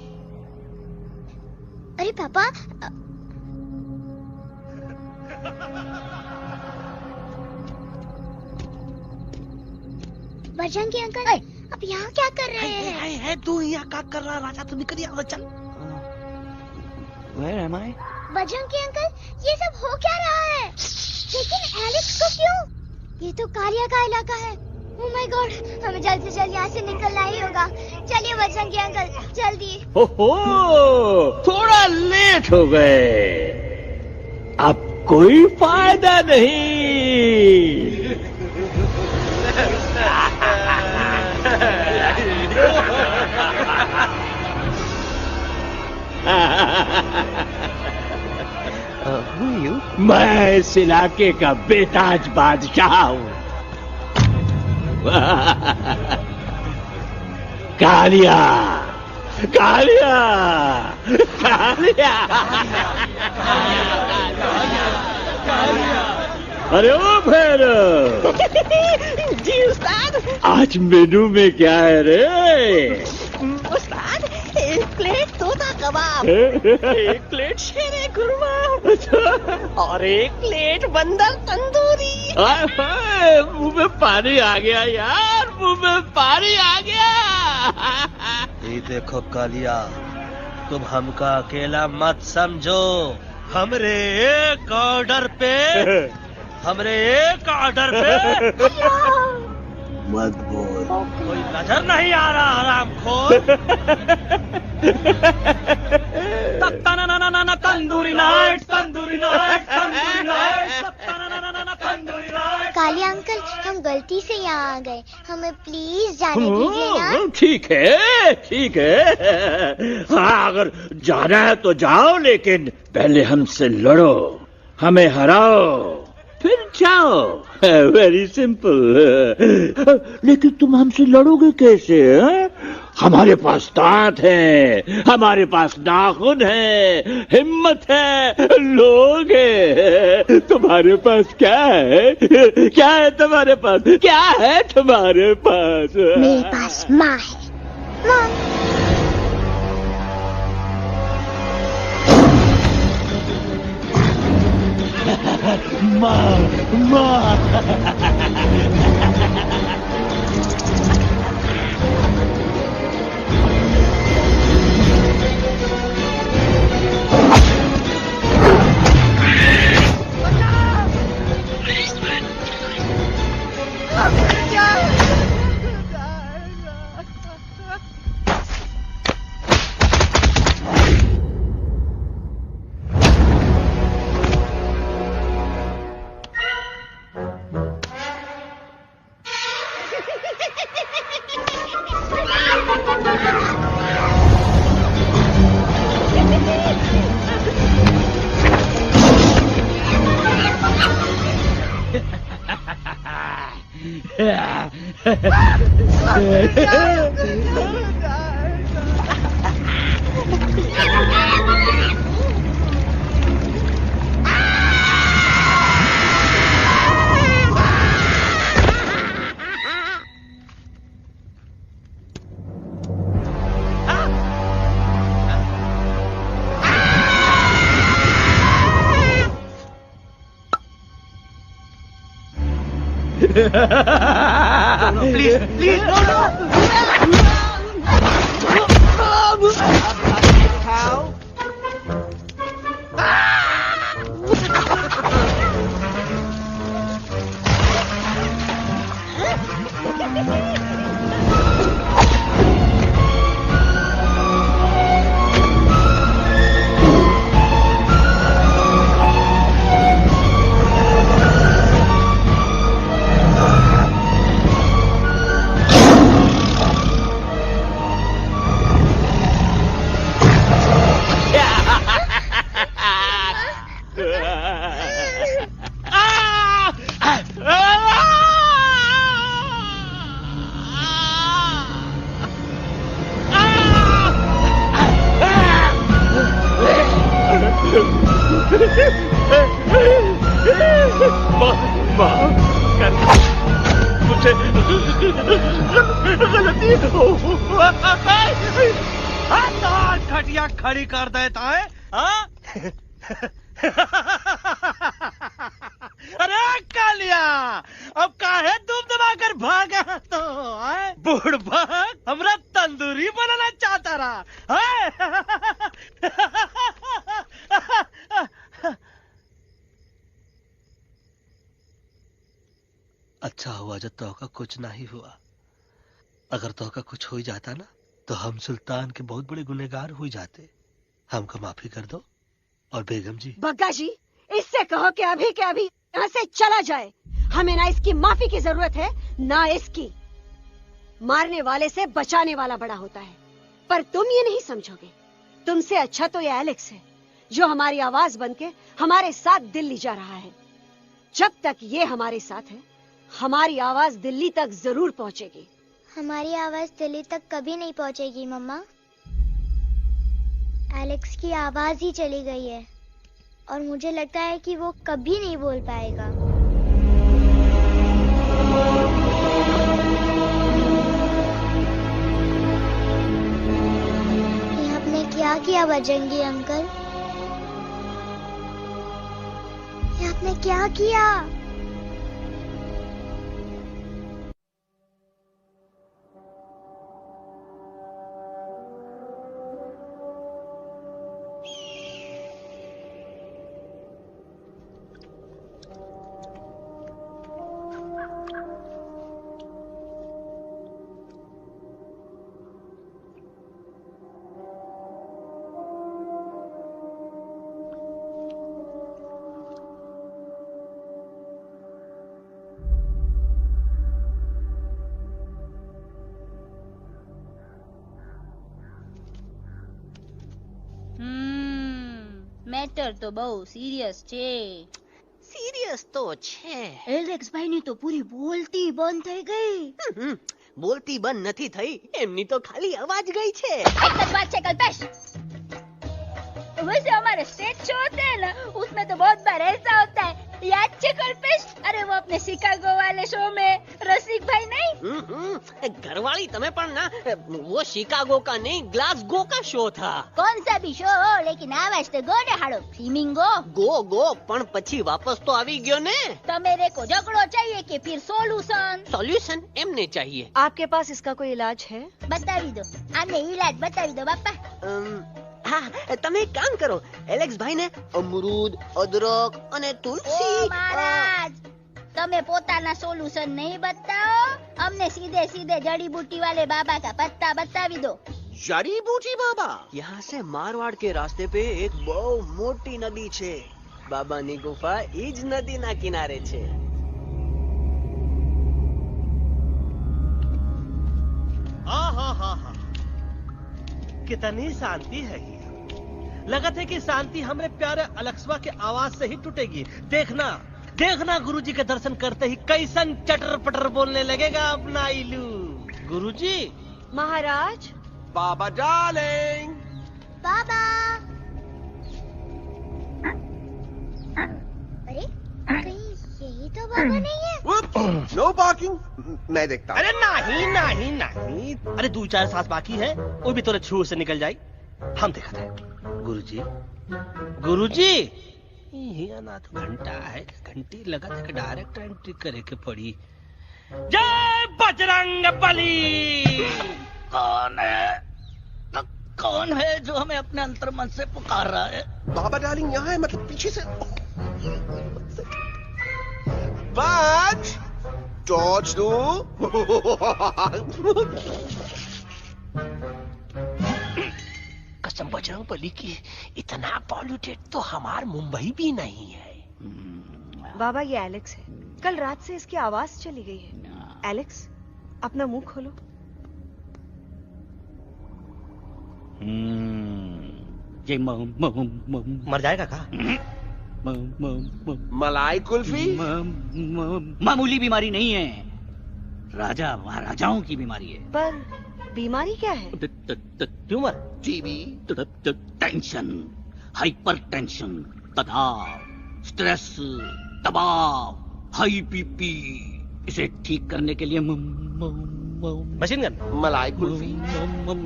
अरे पापा, बजरंगी अंकल अब यहाँ क्या कर रहे हैं? है तू यहाँ क्या कर रहा? राजा तू निकल यहाँ, चल. Where am I? Bajrangi uncle, ये सब हो क्या रहा है? लेकिन एलेक्स को क्यों? ये तो कालिया का इलाका है. ओह माय गॉड, हमें जल्द से जल्द यहाँ से निकलना ही होगा. चलिए बजरंगी अंकल, जल्दी. ओहो, थोड़ा लेट हो गए. अब कोई फायदा नहीं. मैं इस इलाके का बेताज बादशाह हूँ. कालिया कालिया कालिया. अरे ओ फिर जी उस्ताद, आज मेनू में क्या है रे? उस्ताद, एक प्लेट तोता कबाब, एक प्लेट शेरे खुरमा और एक प्लेट बंदर तंदूरी. मुंह में पानी आ गया यार, मुंह में पानी आ गया. ये देखो कालिया, तुम हमका अकेला मत समझो. हमरे एक ऑर्डर पे मत बोल. कोई नजर नहीं आ रहा हरामखोर. Tandoori night, tandoori night, tandoori night, tandoori night. Kalia uncle, हम गलती से यहाँ आ गए, हमें प्लीज जाने दीजिए ना. ठीक है, ठीक है. हाँ, अगर जाना है तो जाओ, लेकिन पहले हमसे लड़ो, हमें हराओ, फिर जाओ. Very simple. लेकिन तुम हमसे लड़ोगे कैसे? हमारे पास दांत है, हमारे पास नाखून है, हिम्मत है, लोग है. तुम्हारे पास क्या है? क्या है तुम्हारे पास? क्या है तुम्हारे पास? मेरे पास माँ है. माँ. प्लीज प्लीज खटिया खड़ी कर देता है। अरे कालिया, अब काहे तुम दबाकर भागा तो बुढ़बा हमरा तंदूरी बनाना चाहता रहा। अच्छा हुआ जो तोका कुछ नहीं हुआ। अगर तोका कुछ हो जाता ना तो हम सुल्तान के बहुत बड़े गुनहगार हो जाते। हमको माफी कर दो। और बेगम जी, बग्गा जी, इससे कहो कि अभी के अभी यहाँ से चला जाए। हमें ना इसकी माफी की जरूरत है ना इसकी। मारने वाले से बचाने वाला बड़ा होता है, पर तुम ये नहीं समझोगे। तुमसे अच्छा तो ये एलेक्स है जो हमारी आवाज बनके हमारे साथ दिल्ली जा रहा है। जब तक ये हमारे साथ है हमारी आवाज दिल्ली तक जरूर पहुंचेगी। हमारी आवाज दिल्ली तक कभी नहीं पहुंचेगी मम्मा। एलेक्स की आवाज ही चली गई है और मुझे लगता है कि वो कभी नहीं बोल पाएगा। ये आपने क्या किया बजरंगी अंकल? ये आपने क्या किया? મેટર તો બહુ સિરિયસ છે। सीरियस तो छे। એલેક્સ ભાઈ ની તો પૂરી બોલતી બંધ થઈ ગઈ। बोलती बंद નથી થઈ, એમની તો ખાલી અવાજ ગઈ છે। एक बात છે कल्पेश, वैसे हमारे स्टेज शो होते हैं ना उसमें तो बहुत बार ऐसा होता है, याद है कल्पेश? अरे वो अपने शिकागो वाले शो में रसिक भाई नहीं? घरवाली तुम्हें पण ना, वो शिकागो का नहीं ग्लासगो का शो था। कौन सा भी शो हो लेकिन आवाज तो गो ने हाड़ो फ्लेमिंगो। गो पण પછી वापस तो આવી ગયો ने। तो मेरे को झगड़ो चाहिए कि फिर सॉल्यूशन एमने चाहिए। आपके पास इसका कोई इलाज है? बतावी दो, आने इलाज बतावी दो बापा। हाँ, તમે એક કામ કરો, એલેક્સ ભાઈ ને અમરૂદ, અદરક અને તુલસી। ओ महाराज, તમે પોતાના સોલ્યુશન नहीं बताओ, हमने सीधे सीधे जड़ी बूटी वाले बाबा का पत्ता बतावी दो। जड़ी बूटी बाबा? यहाँ से मारवाड़ के रास्ते पे एक बहु मोटी नदी छे। बाबानी गुफा ईज नदी ना किनारे छे। कितनी शांति है ये। लगत है कि शांति हमरे प्यारे अलेक्सवा के आवाज से ही टूटेगी। देखना देखना गुरुजी के दर्शन करते ही कैसन चटर पटर बोलने लगेगा अपना इलू। गुरुजी। महाराज। बाबा डार्लिंग। बाबा। अरे कहीं यही तो बाबा नहीं है। नो पार्किंग, मैं देखता हूँ। अरे नहीं नहीं नहीं, अरे 2-4 सांस बाकी है, वो भी तोरे छू से निकल जाए। हम देखा था। गुरुजी गुरुजी यहाँ ना तो घंटा है, घंटी लगा था, डायरेक्ट एंट्री करे के पड़ी। जय बजरंग बली। कौन है? कौन है जो हमें अपने अंतर्मन से पुकार रहा है? बाबा डार्लिंग यहाँ है, मतलब पीछे से। बाज टॉर्च दो। कसम बजरंग बली की, इतना पॉल्यूटेड तो हमार मुंबई भी नहीं है। बाबा ये एलेक्स है, कल रात से इसकी आवाज चली गई है। एलेक्स अपना मुंह खोलो। ये मर जाएगा का? मलाई कुल्फी? मामूली बीमारी नहीं है, राजा महाराजाओं की बीमारी है। पर बीमारी क्या है? Tumour, TB, tension, hyper tension, तनाव, स्ट्रेस, दबाव, हाई बीपी। इसे ठीक करने के लिए मशीन गन, मलाई कुल्फी,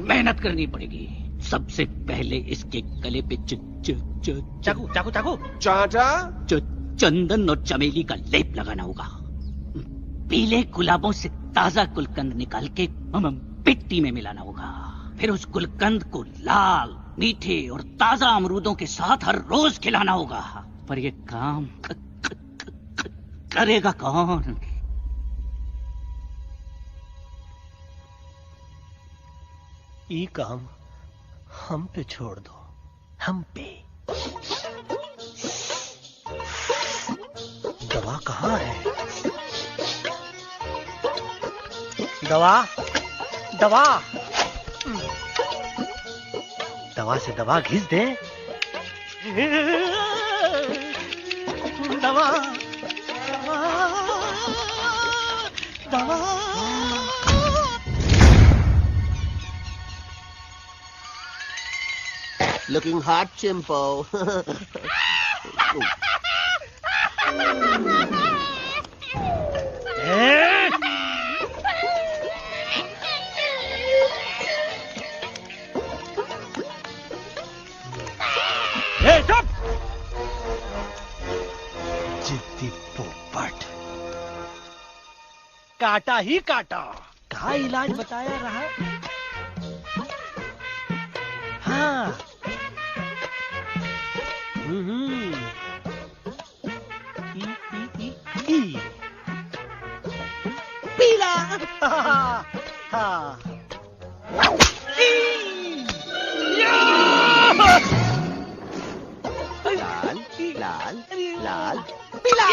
मेहनत करनी पड़ेगी। सबसे पहले इसके गले पे चाकू चाकू चाकू चाटा, चंदन और चमेली का लेप लगाना होगा। पीले गुलाबों से ताजा गुलकंद निकाल के मिट्टी में मिलाना होगा। फिर उस गुलकंद को लाल, मीठे और ताजा अमरूदों के साथ हर रोज खिलाना होगा। पर ये काम करेगा कौन? ये काम हम पे छोड़ दो, हम पे। दवा कहाँ है? दवा दवा दवा से दवा घिस दे। दवा दवा। Looking hot, Chimpo. चुप! जिद्दी पोपट, काटा ही काटा। कहा इलाज बताया रहा? हाँ। पीला। हाँ। लाल लाल लाल पीला,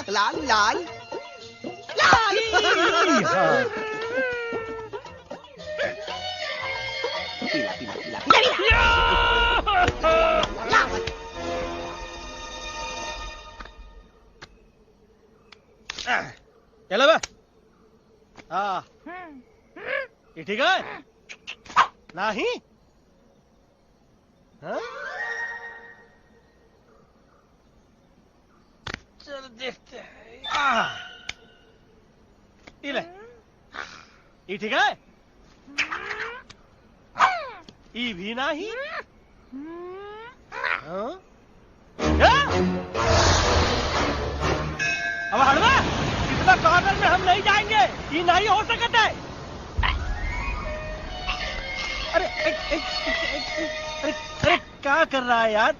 लाल लाल लाल। पीला पीला पीला। चलो बे। हाँ, ये ठीक है? नहीं? हाँ? चलो देखते हैं। ये ले, ये ठीक है? ये भी नहीं? हाँ? अब हलवा, इतना कॉर्नर में हम नहीं जाएंगे, ये नहीं हो सकता है। अरे अरे क्या कर रहा है यार?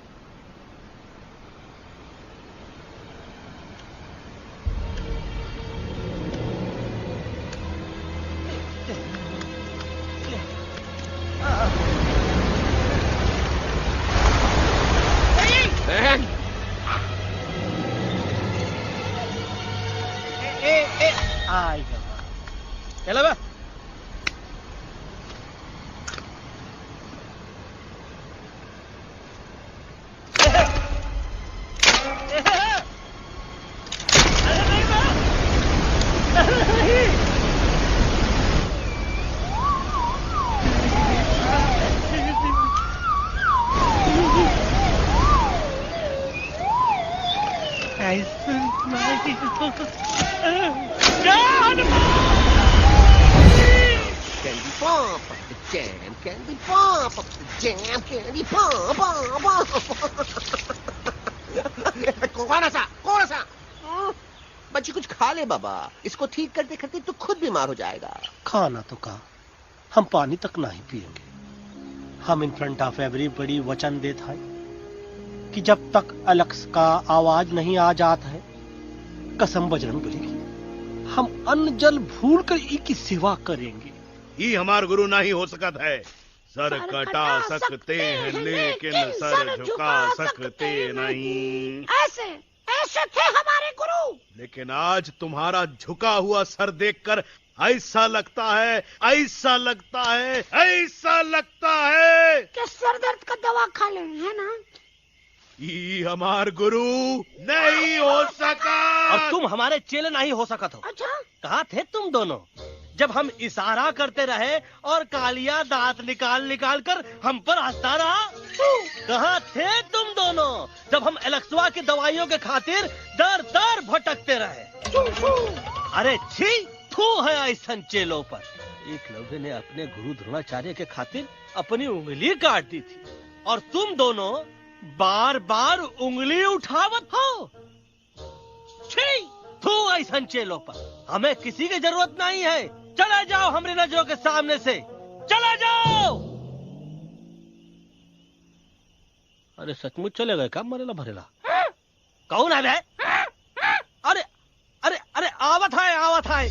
चलो बे। लाइसेंस नहीं Candy pop up the jam, candy pop up the jam, candy pop कौन सा? बच्ची कुछ खा ले बाबा, इसको ठीक करते करते तो खुद बीमार हो जाएगा। खाना तो कहा, हम पानी तक नहीं पिएंगे। हम इन फ्रंट ऑफ एवरीबॉडी वचन देता है कि जब तक एलेक्स का आवाज नहीं आ जाता है, कसम बजरंग बली की, हम अन्न जल भूल कर की सेवा करेंगे। ये हमार गुरु नहीं हो सकता है। सर कटा सकते हैं लेकिन सर झुका सकते नहीं। ऐसे ऐसे थे हमारे गुरु। लेकिन आज तुम्हारा झुका हुआ सर देखकर ऐसा लगता है कि सर दर्द का दवा खा ले, है ना? ये हमार गुरु नहीं हो सका। और तुम हमारे चेले नहीं हो सका तो। अच्छा, कहाँ थे तुम दोनों जब हम इशारा करते रहे और कालिया दांत निकाल कर हम पर हंसता रहा? कहाँ थे तुम दोनों जब हम एलेक्सवा की दवाइयों के खातिर दर दर भटकते रहे? अरे छी, थू है ऐसा चेलों पर। एकलव्य ने अपने गुरु द्रोणाचार्य के खातिर अपनी उंगली काट दी थी और तुम दोनों बार बार उंगली उठावत हो। छी, थू ऐसा चेलों पर। हमें किसी की जरूरत नहीं है। चले जाओ हमारी नजरों के सामने से, चले जाओ। अरे सचमुच चले गए क्या? मरेला भरेला कौन है बे? अरे अरे अरे आवत है।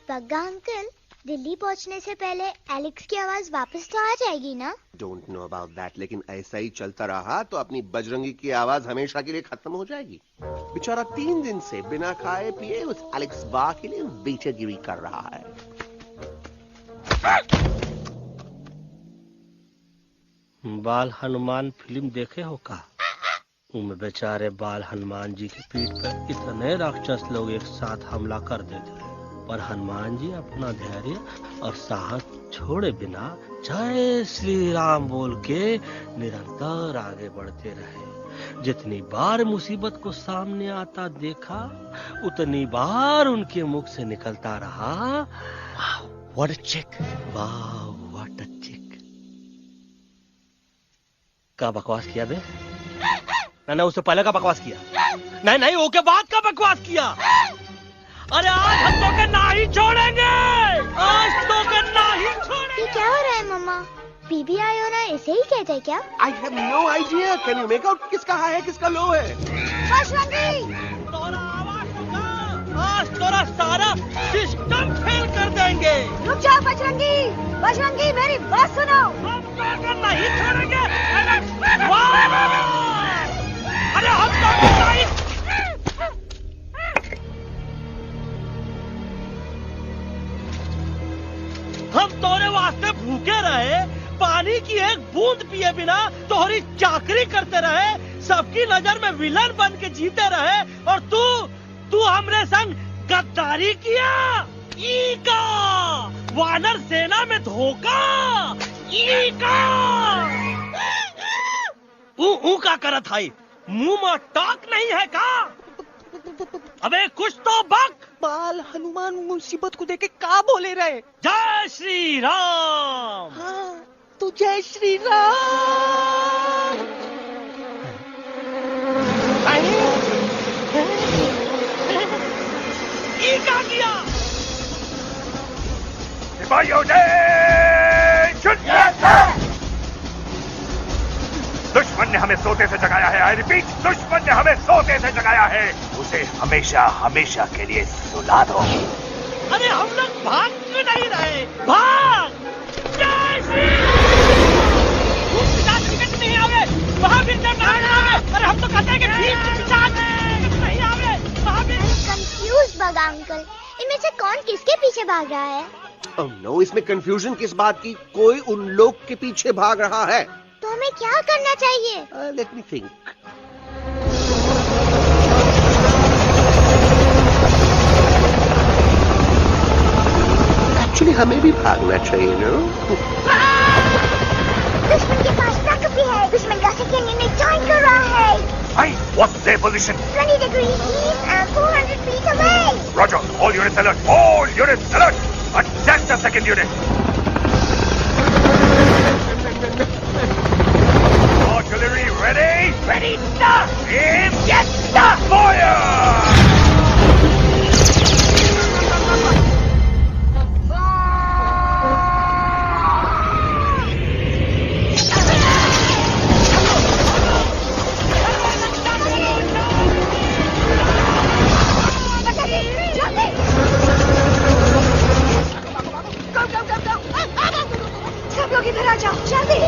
बग्गा अंकल, दिल्ली पहुंचने से पहले एलेक्स की आवाज वापस तो आ जाएगी ना? डोंट नो अबाउट दैट, लेकिन ऐसा ही चलता रहा तो अपनी बजरंगी की आवाज हमेशा के लिए खत्म हो जाएगी। बेचारा 3 दिन से बिना खाए पिए उस एलेक्स बा के लिए बेचैगिरी कर रहा है। बाल हनुमान फिल्म देखे हो का? उनमें बेचारे बाल हनुमान जी की पीठ पर इतने राक्षस लोग एक साथ हमला कर देते हैं, पर हनुमान जी अपना धैर्य और साहस छोड़े बिना जय श्री राम बोल के निरंतर आगे बढ़ते रहे। जितनी बार मुसीबत को सामने आता देखा, उतनी बार उनके मुख से निकलता रहा, व्हाट अ चिक, वाह व्हाट अ चिक। क्या बकवास किया बे? मैंने उससे पहले का बकवास किया? नहीं, वो के बाद का बकवास किया। अरे आज हम तो के नहीं छोड़ेंगे, आज तो के नहीं छोड़ेंगे। ये क्या हो रहा है मम्मा? बीबी आई हो ना, ऐसे ही कहते हैं क्या? I have no idea. Can you make out किसका हाई है किसका लो है? बजरंगी! तोरा आवाज सुना, आज तोरा सारा सिस्टम फेल कर देंगे। रुक जाओ बजरंगी, मेरी बात सुनो। हम तो के नहीं छोड़ेंगे। अरे हम तो के नहीं। हम तोरे वास्ते भूखे रहे, पानी की एक बूंद पिए बिना तोहरी चाकरी करते रहे, सबकी नजर में विलन बन के जीते रहे, और तू हमरे संग गद्दारी किया। ई का वानर सेना में धोखा, ई का ऊ का करत हाई, मुंह में टाक नहीं है का? अबे कुछ तो बक। बाल हनुमान मुसीबत को देखे का बोले रहे? जय श्री राम। हाँ, तो जय श्री राम। ये क्या किया? सिपाहियों ने दुश्मन ने हमें सोते से जगाया है। आई रिपीट, दुश्मन ने हमें सोते से जगाया है। उसे हमेशा हमेशा के लिए सुला दो। अरे हम लोग भाग क्यों नहीं रहे? भाग! जय श्री राम। नहीं आवे, महावीर जब नहीं आवे। अरे हम तो कहते हैं कि नहीं आवे, महावीर। कंफ्यूज बगा अंकल, इनमें से कौन किसके पीछे भाग रहा है? Oh no, इसमें कंफ्यूजन किस बात की? कोई उन लोग के पीछे भाग रहा है। तो हमें क्या करना चाहिए? Let me think. एक्चुअली हमें भी भागना चाहिए नो। दुश्मन के पास ताकत भी है। दुश्मन का सेकेंड यूनिट ज्वाइन कर रहा है। Hey, what's their position? 20 degrees east and 400 feet away. Roger. All units alert. All units alert. Attack the second unit. Artillery ready? Ready, start! Aim! Yes, start! Fire! सब लोग इधर आ जाओ, जल्दी।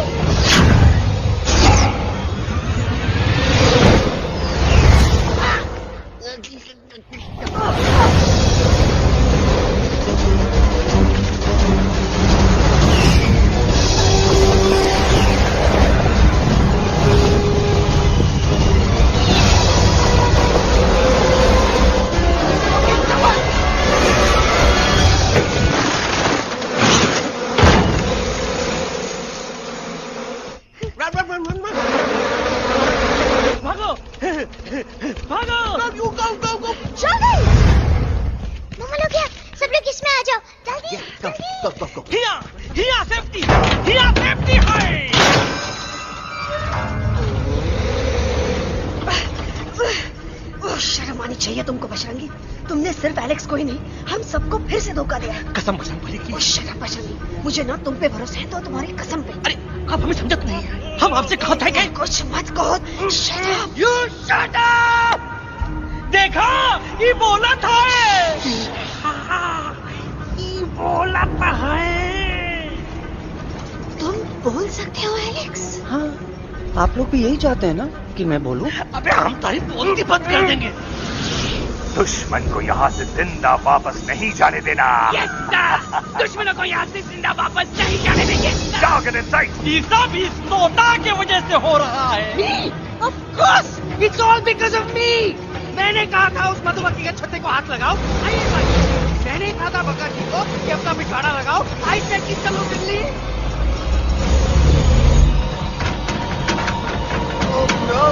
शर्म आनी चाहिए तुमको बजरंगी। तुमने सिर्फ एलेक्स को ही नहीं, हम सबको फिर से धोखा दिया है। कसम बजरंगी की। शर्म बजरंगी, मुझे ना तुम पे भरोसा है तो तुम्हारी कसम पे। अरे आप हमें समझत नहीं, हम आपसे कहा था कि कुछ मत कहो। Shut up! You shut up! देखा, ये बोला था। ये बोला है। तुम बोल सकते हो एलेक्स? हाँ, आप लोग भी यही चाहते हैं ना कि मैं बोलूं? अबे हम तारी बोलती बंद कर देंगे। दुश्मन को यहाँ से जिंदा वापस नहीं जाने देना। दुश्मनों को यहाँ से जिंदा वापस नहीं जाने देंगे। Target in sight. ये सब इस तोता की वजह से हो रहा है। Me? Of course! It's all because of me! मैंने कहा था उस मधुमक्खी के छत्ते को हाथ लगाओ। आइए भाई, मैंने कहा था बका जी को कि अपना पिछवाड़ा लगाओ। आई सेड कि चलो बिल्ली। Oh no!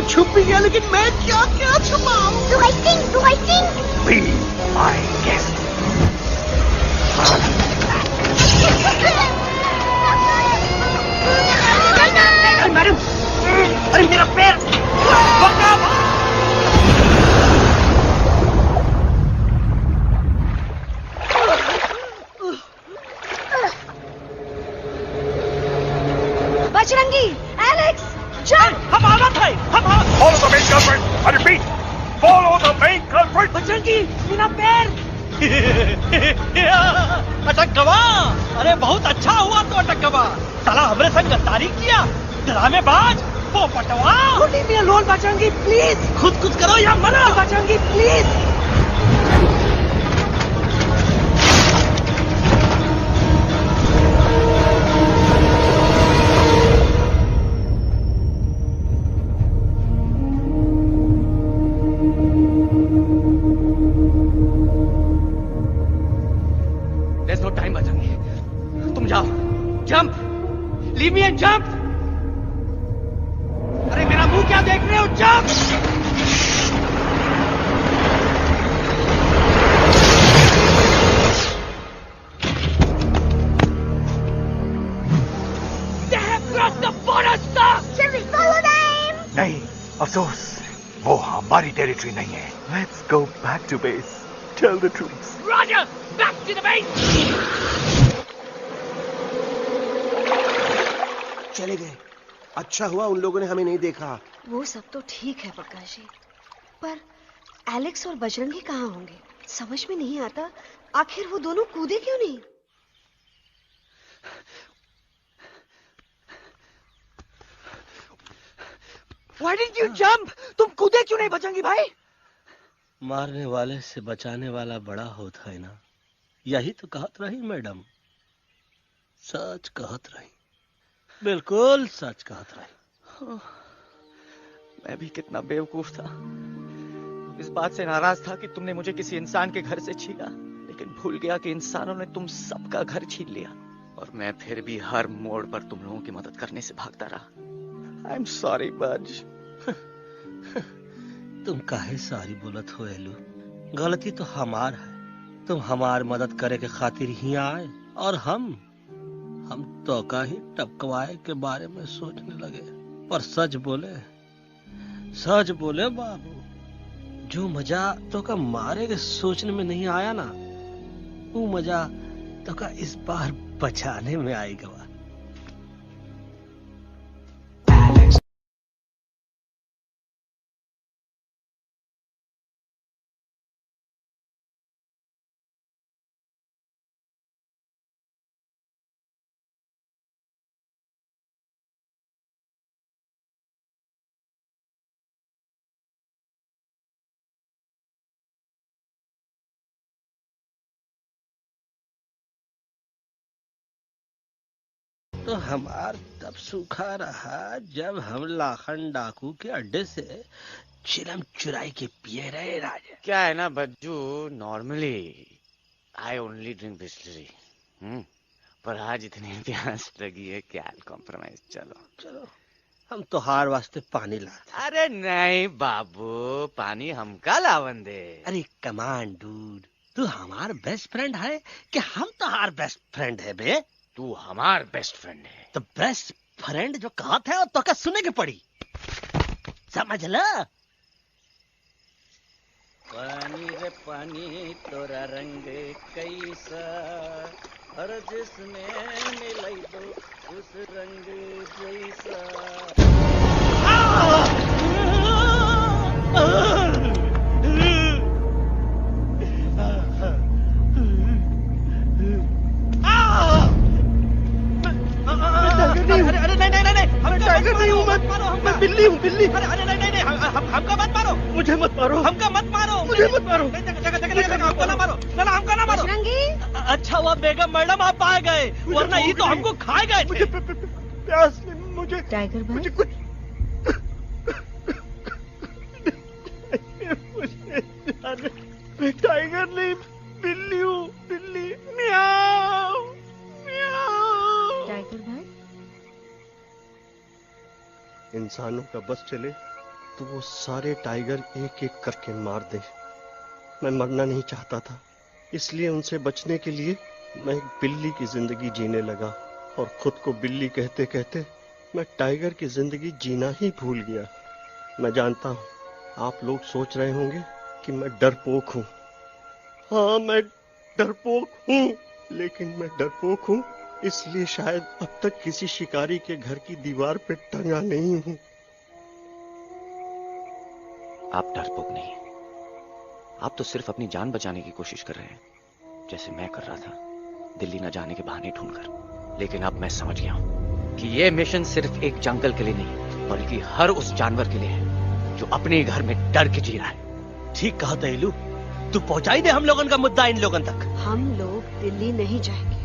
छुप भी गया, लेकिन मैं क्या क्या छुपाऊं? Do I sing? Do I sing? Be my guest. Madam, अरे मेरा पैर! Bajrangi, Alex, jump! हम आना था, Follow the main culprit. I repeat, follow the main culprit. Bajrangi, मेरा पैर! अटक गवा! अरे बहुत अच्छा हुआ तो अटक गवा। साला हमरे संग गद्दारी किया, ड्रामेबाज, पोपटवा। Leave me alone, Bajrangi, please. खुद कुछ करो या मरो। Bajrangi, please. There's no time, Bajrangi. तुम जाओ, jump, leave me and jump। अरे मेरा मुंह क्या देख रहे हो? jump! They have crossed the border, sir! Shall we follow them? नहीं, अफसोस, वो हमारी टेरिटरी नहीं है। Let's go back to base. Tell the troops. Roger! Back to the base! चले गए। अच्छा हुआ उन लोगों ने हमें नहीं देखा। वो सब तो ठीक है प्रकाश जी, पर एलेक्स और बजरंगी कहाँ होंगे? समझ में नहीं आता, आखिर वो दोनों कूदे क्यों नहीं? Why didn't you jump? तुम कूदे क्यों नहीं बजरंगी भाई? मारने वाले से बचाने वाला बड़ा होता है ना, यही तो कहत रही मैडम। सच कहत रही, बिल्कुल सच कहत रही। मैं भी कितना बेवकूफ था। इस बात से नाराज था कि तुमने मुझे किसी इंसान के घर से छीना, लेकिन भूल गया कि इंसानों ने तुम सबका घर छीन लिया और मैं फिर भी हर मोड़ पर तुम लोगों की मदद करने से भागता रहा। I'm sorry, बज। तुम काहे सारी बोलत हो एलू? गलती तो हमार है। तुम हमार मदद करे के खातिर ही आए और हम तो का ही टपकवाए के बारे में सोचने लगे। पर सच बोले बाबू, जो मजा तो का मारे के सोचने में नहीं आया ना, वो मजा तो का इस बार बचाने में आएगा। तो हमार तब सूखा रहा जब हम लाखन डाकू के अड्डे से चिलम चुराई के पिए रहे राजा। क्या है ना Bajju, normally I only drink Bisleri, पर आज इतनी प्यास लगी है क्या कॉम्प्रोमाइज। चलो हम तो हार वास्ते पानी ला। अरे नहीं बाबू, पानी हमका लावन दे। अरे कमान डूड, तू हमार बेस्ट फ्रेंड है कि हम तो हार बेस्ट फ्रेंड है बे? तू हमार बेस्ट फ्रेंड है। तो बेस्ट फ्रेंड जो कहत है तो क्या सुने की पड़ी, समझ ला। पानी रे पानी तोरा रंग कैसा, हर जिसमें मिलाई दो उस रंग जैसा। अरे नहीं, मैं टाइगर नहीं हूँ, मैं बिल्ली हूँ, बिल्ली। अरे नहीं, हमका मत मारो, मुझे मत मारो, हमका मत मारो, मुझे मत मारो, हमको ना मारो, ना हमका ना मारो। अच्छा हुआ बेगम मैडम आप आ गए, वरना ये तो हमको खा गए। मुझे प्यास नहीं, मुझे टाइगर भाई, मुझे कुछ मैं टाइगर नहीं, बिल्ली हूँ, बिल्ली। म्याऊ म्याऊ। टाइगर भाई, इंसानों का बस चले तो वो सारे टाइगर एक एक करके मार दे। मैं मरना नहीं चाहता था, इसलिए उनसे बचने के लिए मैं एक बिल्ली की जिंदगी जीने लगा और खुद को बिल्ली कहते कहते मैं टाइगर की जिंदगी जीना ही भूल गया। मैं जानता हूँ आप लोग सोच रहे होंगे कि मैं डरपोक हूँ। हाँ, मैं डरपोक हूँ, लेकिन मैं डरपोक हूँ इसलिए शायद अब तक किसी शिकारी के घर की दीवार पे टंगा नहीं हूँ। आप डरपोक नहीं, आप तो सिर्फ अपनी जान बचाने की कोशिश कर रहे हैं, जैसे मैं कर रहा था दिल्ली न जाने के बहाने ढूंढकर। लेकिन अब मैं समझ गया हूं कि यह मिशन सिर्फ एक जंगल के लिए नहीं, बल्कि हर उस जानवर के लिए है जो अपने घर में डर के जी रहा है। ठीक कहा तैलू, तू पहुंचाई दे हम लोगों का मुद्दा इन लोगों तक। हम लोग दिल्ली नहीं जाएंगे,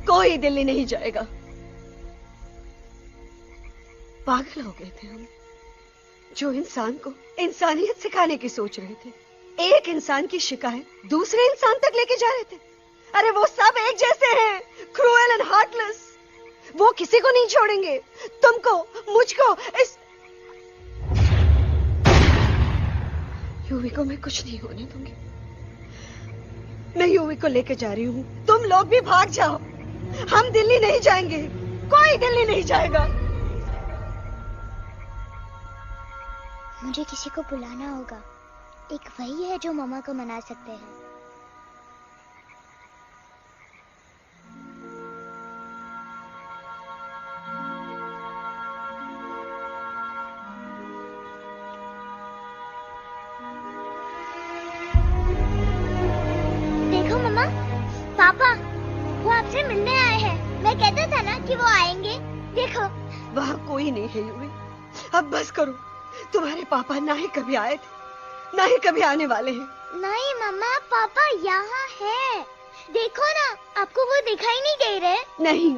कोई दिल्ली नहीं जाएगा। पागल हो गए थे हम, जो इंसान को इंसानियत सिखाने की सोच रहे थे, एक इंसान की शिकायत दूसरे इंसान तक लेके जा रहे थे। अरे वो सब एक जैसे हैं, क्रूएल एंड हार्टलेस। वो किसी को नहीं छोड़ेंगे, तुमको, मुझको, इस यूवी को मैं कुछ नहीं होने दूंगी। मैं यूवी को लेके जा रही हूँ, तुम लोग भी भाग जाओ। हम दिल्ली नहीं जाएंगे, कोई दिल्ली नहीं जाएगा। मुझे किसी को बुलाना होगा, एक वही है जो मम्मा को मना सकते हैं। वहाँ कोई नहीं है यूवी। अब बस करो। तुम्हारे पापा ना ही कभी आए थे, ना ही कभी आने वाले हैं। नहीं मम्मा, पापा यहाँ है। देखो ना, आपको वो दिखाई नहीं दे रहे? नहीं,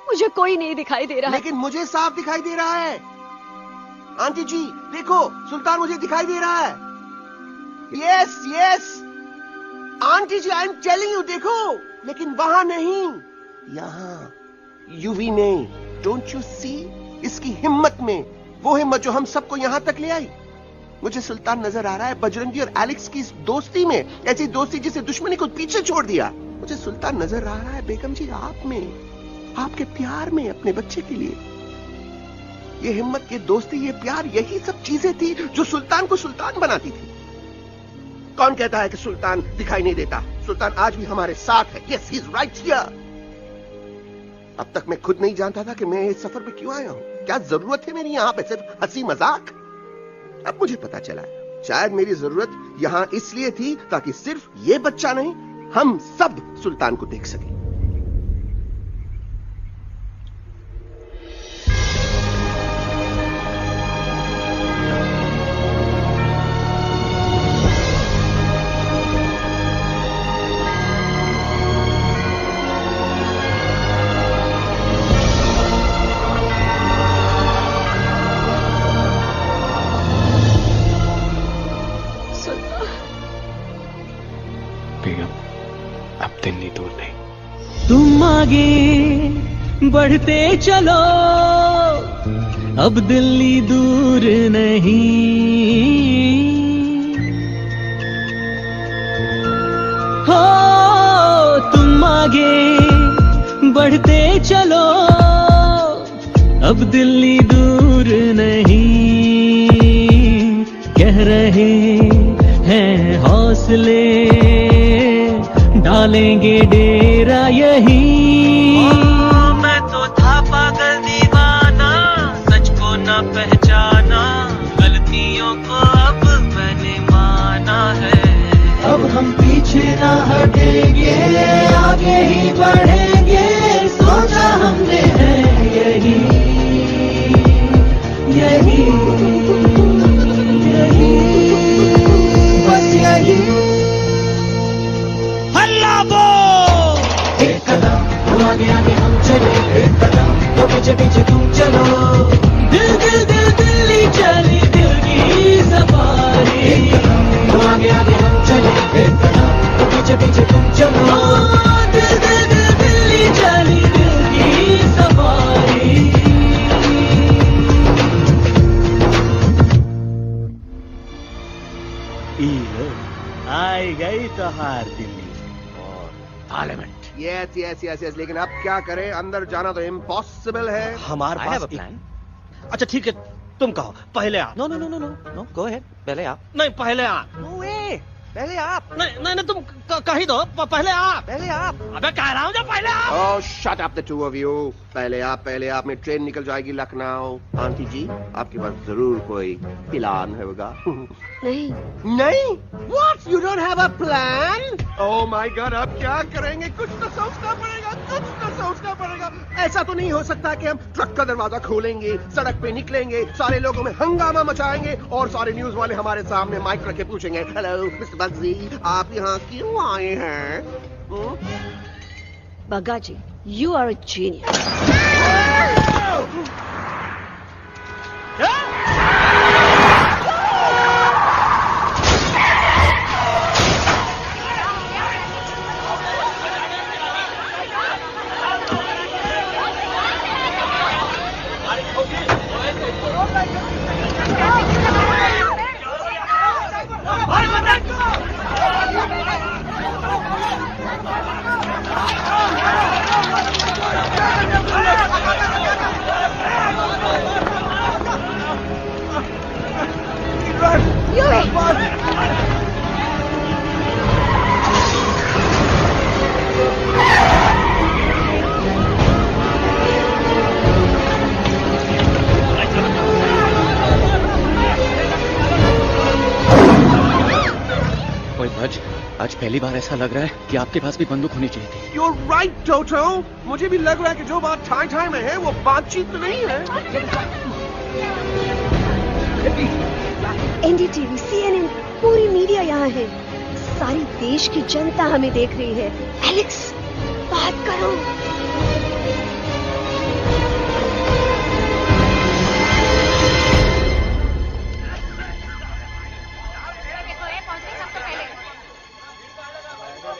मुझे कोई नहीं दिखाई दे रहा। लेकिन मुझे साफ दिखाई दे रहा है। आंटी जी देखो, सुल्तान मुझे दिखाई दे रहा है। Yes yes aunty ji, I am telling you, देखो। लेकिन वहां नहीं, यहाँ यूवी में। Don't you see? इसकी हिम्मत में, वो हिम्मत जो हम सबको यहाँ तक ले आई। मुझे सुल्तान नजर आ रहा है बजरंगी और एलेक्स की इस दोस्ती में, ऐसी दोस्ती जिसे दुश्मनी को पीछे छोड़ दिया। मुझे सुल्तान नजर आ रहा है बेगम जी आप में, आपके प्यार में अपने बच्चे के लिए। ये हिम्मत, ये दोस्ती, ये प्यार, यही सब चीजें थी जो सुल्तान को सुल्तान बनाती थी। कौन कहता है कि सुल्तान दिखाई नहीं देता? सुल्तान आज भी हमारे साथ है। Yes, he is right here. अब तक मैं खुद नहीं जानता था कि मैं इस सफर पे क्यों आया हूं। क्या जरूरत है मेरी यहाँ पे सिर्फ हंसी मजाक? अब मुझे पता चला, शायद मेरी जरूरत यहाँ इसलिए थी ताकि सिर्फ ये बच्चा नहीं, हम सब सुल्तान को देख सकें। तुम आगे बढ़ते चलो, अब दिल्ली दूर नहीं। हो तुम आगे बढ़ते चलो, अब दिल्ली दूर नहीं। कह रहे हैं हौसले, डालेंगे डेरा यही। मैं तो था पागल दीवाना, सच को न पहचाना, गलतियों को अब मैंने माना है। अब हम पीछे न हटेंगे, आगे ही बढ़ेंगे, सोचा हमने है यही यही यही, बस यही। हल्ला बोल! एक कदम तो आगे आगे हम चले, एक कदम तो पीछे पीछे तुम चलो। दिल दिल दिल दिल्ली चली, दिल की सफारी। एक कदम तो आगे आगे हम चले, एक कदम तो पीछे पीछे तुम चलो। दिल दिल दिल दिल्ली चली, दिल की सफारी। आई गई तो हार दिल्ली और parliament. Yes yes yes yes, लेकिन अब क्या करें? अंदर जाना तो इम्पॉसिबल है। हमारे पास प्लान। अच्छा ठीक है, तुम कहो, पहले आप। No no no no no no, go ahead, पहले आप। नहीं पहले आप। नो वे, पहले आप। नहीं नहीं नहीं, तुम कही दो, पहले आप। पहले आप। अबे कह रहा हूँ जब पहले आप। Oh shut up the two of you. पहले आप में ट्रेन निकल जाएगी लखनऊ। आंटी जी आपके पास जरूर कोई प्लान होगा। नहीं नहीं? What? You don't have a plan? Oh my God, अब क्या करेंगे? कुछ तो सोचना पड़ेगा, कुछ तो सोचना पड़ेगा। ऐसा तो नहीं हो सकता कि हम ट्रक का दरवाजा खोलेंगे, सड़क पे निकलेंगे, सारे लोगों में हंगामा मचाएंगे और सारे न्यूज वाले हमारे सामने माइक रख के पूछेंगे, हेलो मिस्टर बग्जी, आप यहाँ क्यों आए हैं? बग्गा जी, you are a genius. ओए भज, आज पहली बार ऐसा लग रहा है कि आपके पास भी बंदूक होनी चाहिए थी। You're right, Toto. मुझे भी लग रहा है कि जो बात ठाई में है वो बातचीत नहीं है। एनडीटीवी, CNN, पूरी मीडिया यहाँ है। सारी देश की जनता हमें देख रही है। एलेक्स, बात करो।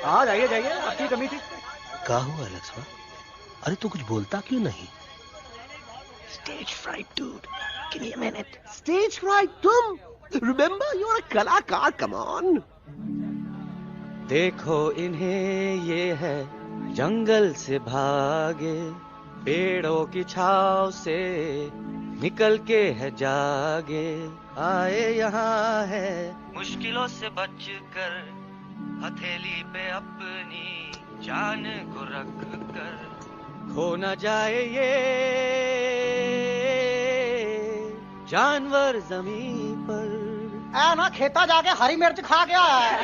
हाँ जाइए जाइए, आपकी कमी थी। क्या हुआ एलेक्स? अरे तू कुछ बोलता क्यों नहीं? Stage fright, dude. Give me a minute. Stage fright, तुम? Remember, you're a कलाकार. Come on. देखो इन्हें, ये है जंगल से भागे, पेड़ों की छाव से निकल के है जागे, आए यहाँ है मुश्किलों से बचकर, हथेली पे अपनी जान को रख कर, खो न जाए ये जानवर जमीन पर। ना खेता जाके हरी मिर्च खा गया है।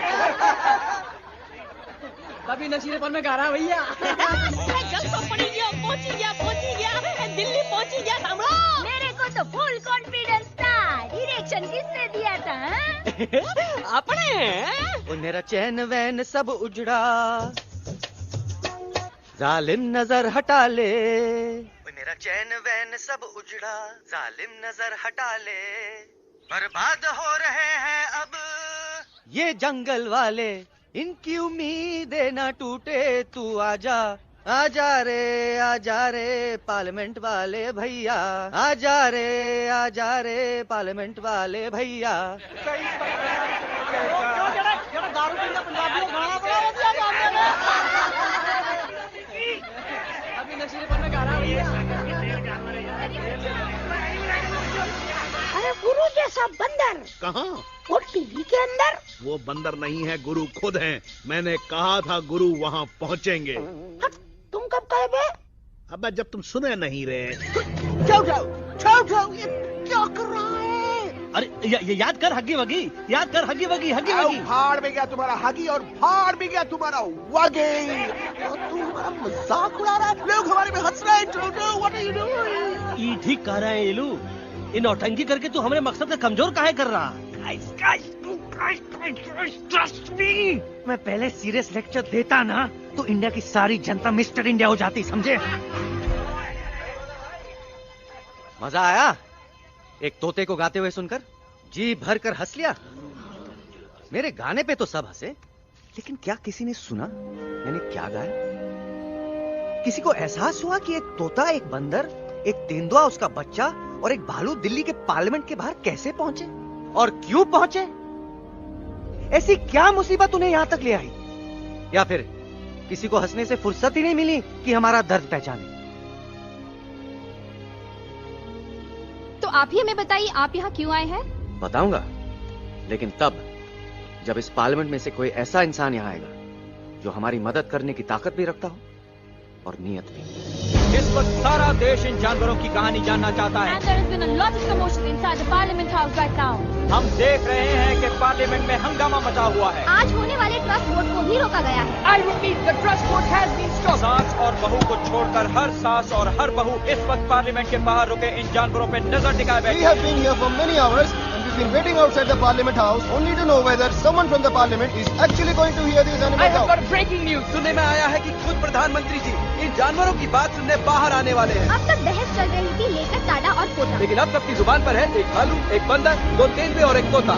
कभी नशीलेपन में गा रहा भैया। पहुंची गया, दिल्ली पहुंची गया। सामने मेरे को तो फुल कॉन्फिडेंस था। डायरेक्शन किसने दिया था? अपने। मेरा चैन वैन सब उजड़ा, जालिम नजर हटा ले। मेरा चैन वैन सब उजड़ा, जालिम नजर हटा ले। बर्बाद हो रहे हैं अब ये जंगल वाले, इनकी उम्मीदें ना टूटे। तू आजा आजा रे पार्लियामेंट वाले भैया, आजा रे पार्लियामेंट वाले भैया। अभी नशीलेपन में गा रहा अरे गुरु जैसा बंदर कहाँ? वो टीवी के अंदर। वो बंदर नहीं है, गुरु खुद हैं। मैंने कहा था गुरु वहाँ पहुँचेंगे। तुम कब कहे बे? अबे जब तुम सुने नहीं रहे। जाओ, ये क्या कर रहा है? अरे ये याद कर हगी वगी, याद कर हगी वगी, हगी वगी। भाड़ में गया तुम्हारा हगी और भाड़ में गया तुम्हारा वगी। और तू हमारा मजाक उड़ा रहा है, लोग हमारे में हंस रहे हैं। टोटो, what are you doing? ये ठीक कह रहे हैं इलू। इन नौटंकी करके तू हमारे मकसद का कमजोर काहे कर रहा? ट्रस्ट मी, मैं पहले सीरियस लेक्चर देता ना तो इंडिया की सारी जनता मिस्टर इंडिया हो जाती, समझे? मजा आया एक तोते को गाते हुए सुनकर? जी भर कर हंस लिया। मेरे गाने पे तो सब हंसे, लेकिन क्या किसी ने सुना मैंने क्या गाया? किसी को एहसास हुआ कि एक तोता, एक बंदर, एक तेंदुआ, उसका बच्चा और एक भालू दिल्ली के पार्लियामेंट के बाहर कैसे पहुंचे और क्यों पहुंचे? ऐसी क्या मुसीबत उन्हें यहां तक ले आई? या फिर किसी को हंसने से फुर्सत ही नहीं मिली कि हमारा दर्द पहचाने? तो आप ही हमें बताइए, आप यहाँ क्यों आए हैं? बताऊंगा, लेकिन तब जब इस पार्लियामेंट में से कोई ऐसा इंसान यहाँ आएगा जो हमारी मदद करने की ताकत भी रखता हो और नीयत भी। इस वक्त सारा देश इन जानवरों की कहानी जानना चाहता है। And there has been a lot of commotion inside the Parliament House right now. हम देख रहे हैं कि पार्लियामेंट में हंगामा मचा हुआ है। आज होने वाले ट्रस्ट वोट को भी रोका गया है। I repeat, the trust vote has been stopped. सास और बहू को छोड़कर हर सास और हर बहू इस वक्त पार्लियामेंट के बाहर रुके इन जानवरों पे नजर टिकाए बैठे। We have been here for many hours and we've been waiting outside the Parliament House only to know whether someone from the Parliament is actually going to hear these animals out. I have got breaking news. सुनने में आया है कि खुद प्रधानमंत्री जी इन जानवरों की बात सुनने बाहर आने वाले हैं। अब तक बहस चल रही थी लेकर टाटा और पोता, लेकिन अब सबकी जुबान पर है एक भालू, एक बंदर, दो तेंदुए और एक तोता।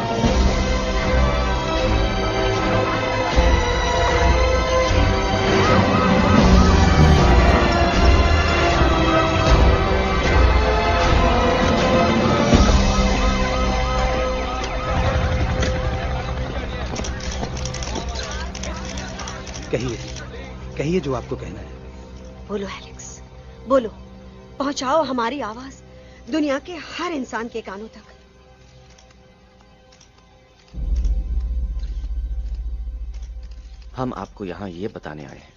कहिए जो आपको कहना है। बोलो एलेक्स, बोलो, पहुंचाओ हमारी आवाज दुनिया के हर इंसान के कानों तक। हम आपको यहां ये बताने आए हैं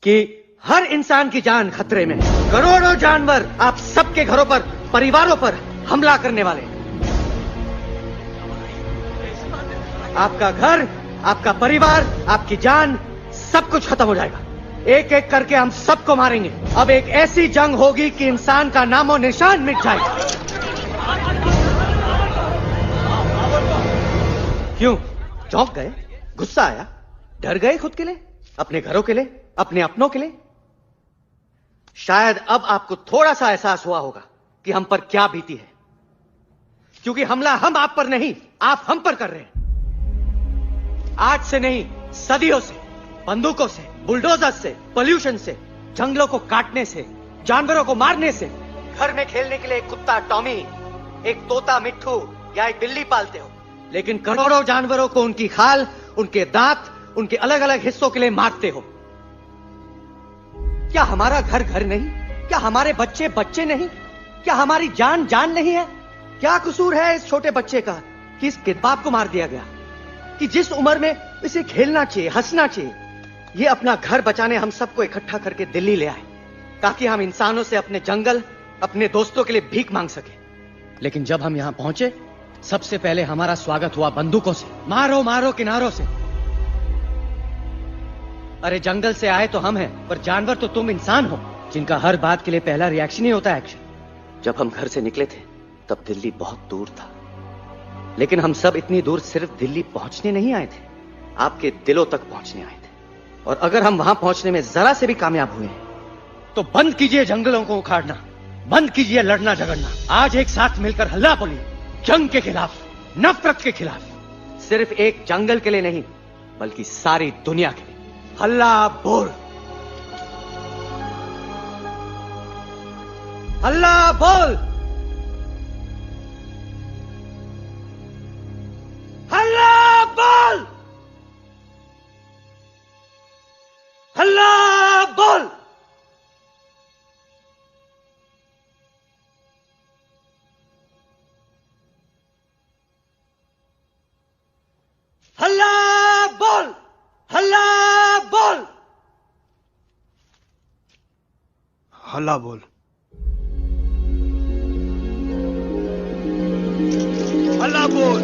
कि हर इंसान की जान खतरे में, करोड़ों जानवर आप सबके घरों पर, परिवारों पर हमला करने वाले। आपका घर, आपका परिवार, आपकी जान, सब कुछ खत्म हो जाएगा। एक एक करके हम सबको मारेंगे। अब एक ऐसी जंग होगी कि इंसान का नामो निशान मिट जाएगा। क्यों चौंक गए? गुस्सा आया? डर गए खुद के लिए, अपने घरों के लिए, अपने अपनों के लिए? शायद अब आपको थोड़ा सा एहसास हुआ होगा कि हम पर क्या बीती है, क्योंकि हमला हम आप पर नहीं, आप हम पर कर रहे हैं। आज से नहीं, सदियों से, बंदूकों से, बुलडोजर से, पोल्यूशन से, जंगलों को काटने से, जानवरों को मारने से। घर में खेलने के लिए एक कुत्ता टॉमी, एक तोता मिट्ठू या एक बिल्ली पालते हो, लेकिन करोड़ों जानवरों को उनकी खाल, उनके दांत, उनके अलग अलग हिस्सों के लिए मारते हो। क्या हमारा घर घर नहीं? क्या हमारे बच्चे बच्चे नहीं? क्या हमारी जान जान नहीं है? क्या कसूर है इस छोटे बच्चे का कि इस बाप को मार दिया गया, कि जिस उम्र में इसे खेलना चाहिए, हंसना चाहिए। ये अपना घर बचाने हम सबको इकट्ठा करके दिल्ली ले आए ताकि हम इंसानों से अपने जंगल, अपने दोस्तों के लिए भीख मांग सके। लेकिन जब हम यहां पहुंचे, सबसे पहले हमारा स्वागत हुआ बंदूकों से। मारो मारो किनारों से। अरे जंगल से आए तो हम हैं, पर जानवर तो तुम इंसान हो, जिनका हर बात के लिए पहला रिएक्शन ही होता है एक्शन। जब हम घर से निकले थे तब दिल्ली बहुत दूर था, लेकिन हम सब इतनी दूर सिर्फ दिल्ली पहुंचने नहीं आए थे, आपके दिलों तक पहुंचने आए थे। और अगर हम वहां पहुंचने में जरा से भी कामयाब हुए हैं तो बंद कीजिए जंगलों को उखाड़ना, बंद कीजिए लड़ना झगड़ना। आज एक साथ मिलकर हल्ला बोलिए, जंग के खिलाफ, नफरत के खिलाफ। सिर्फ एक जंगल के लिए नहीं, बल्कि सारी दुनिया के लिए। हल्ला बोल, हल्ला बोल, हल्ला बोल, हल्ला बोल। हल्ला बोल, हल्ला बोल, हल्ला बोल, हल्ला बोल।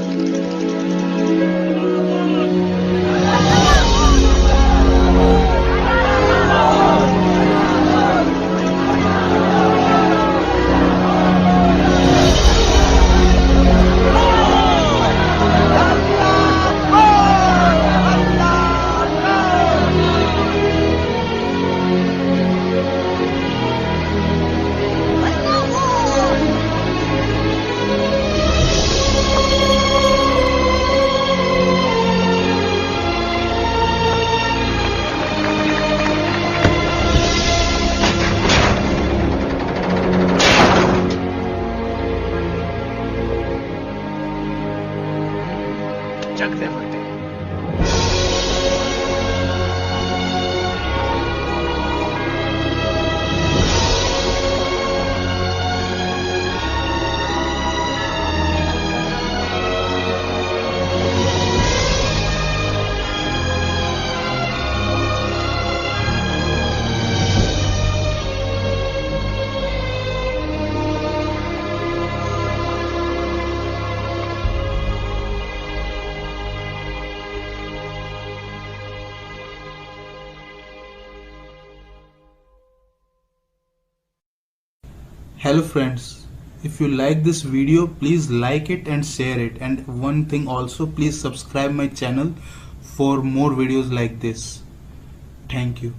Hello friends, if you like this video, please like it and share it, and one thing also, please subscribe my channel for more videos like this. Thank you.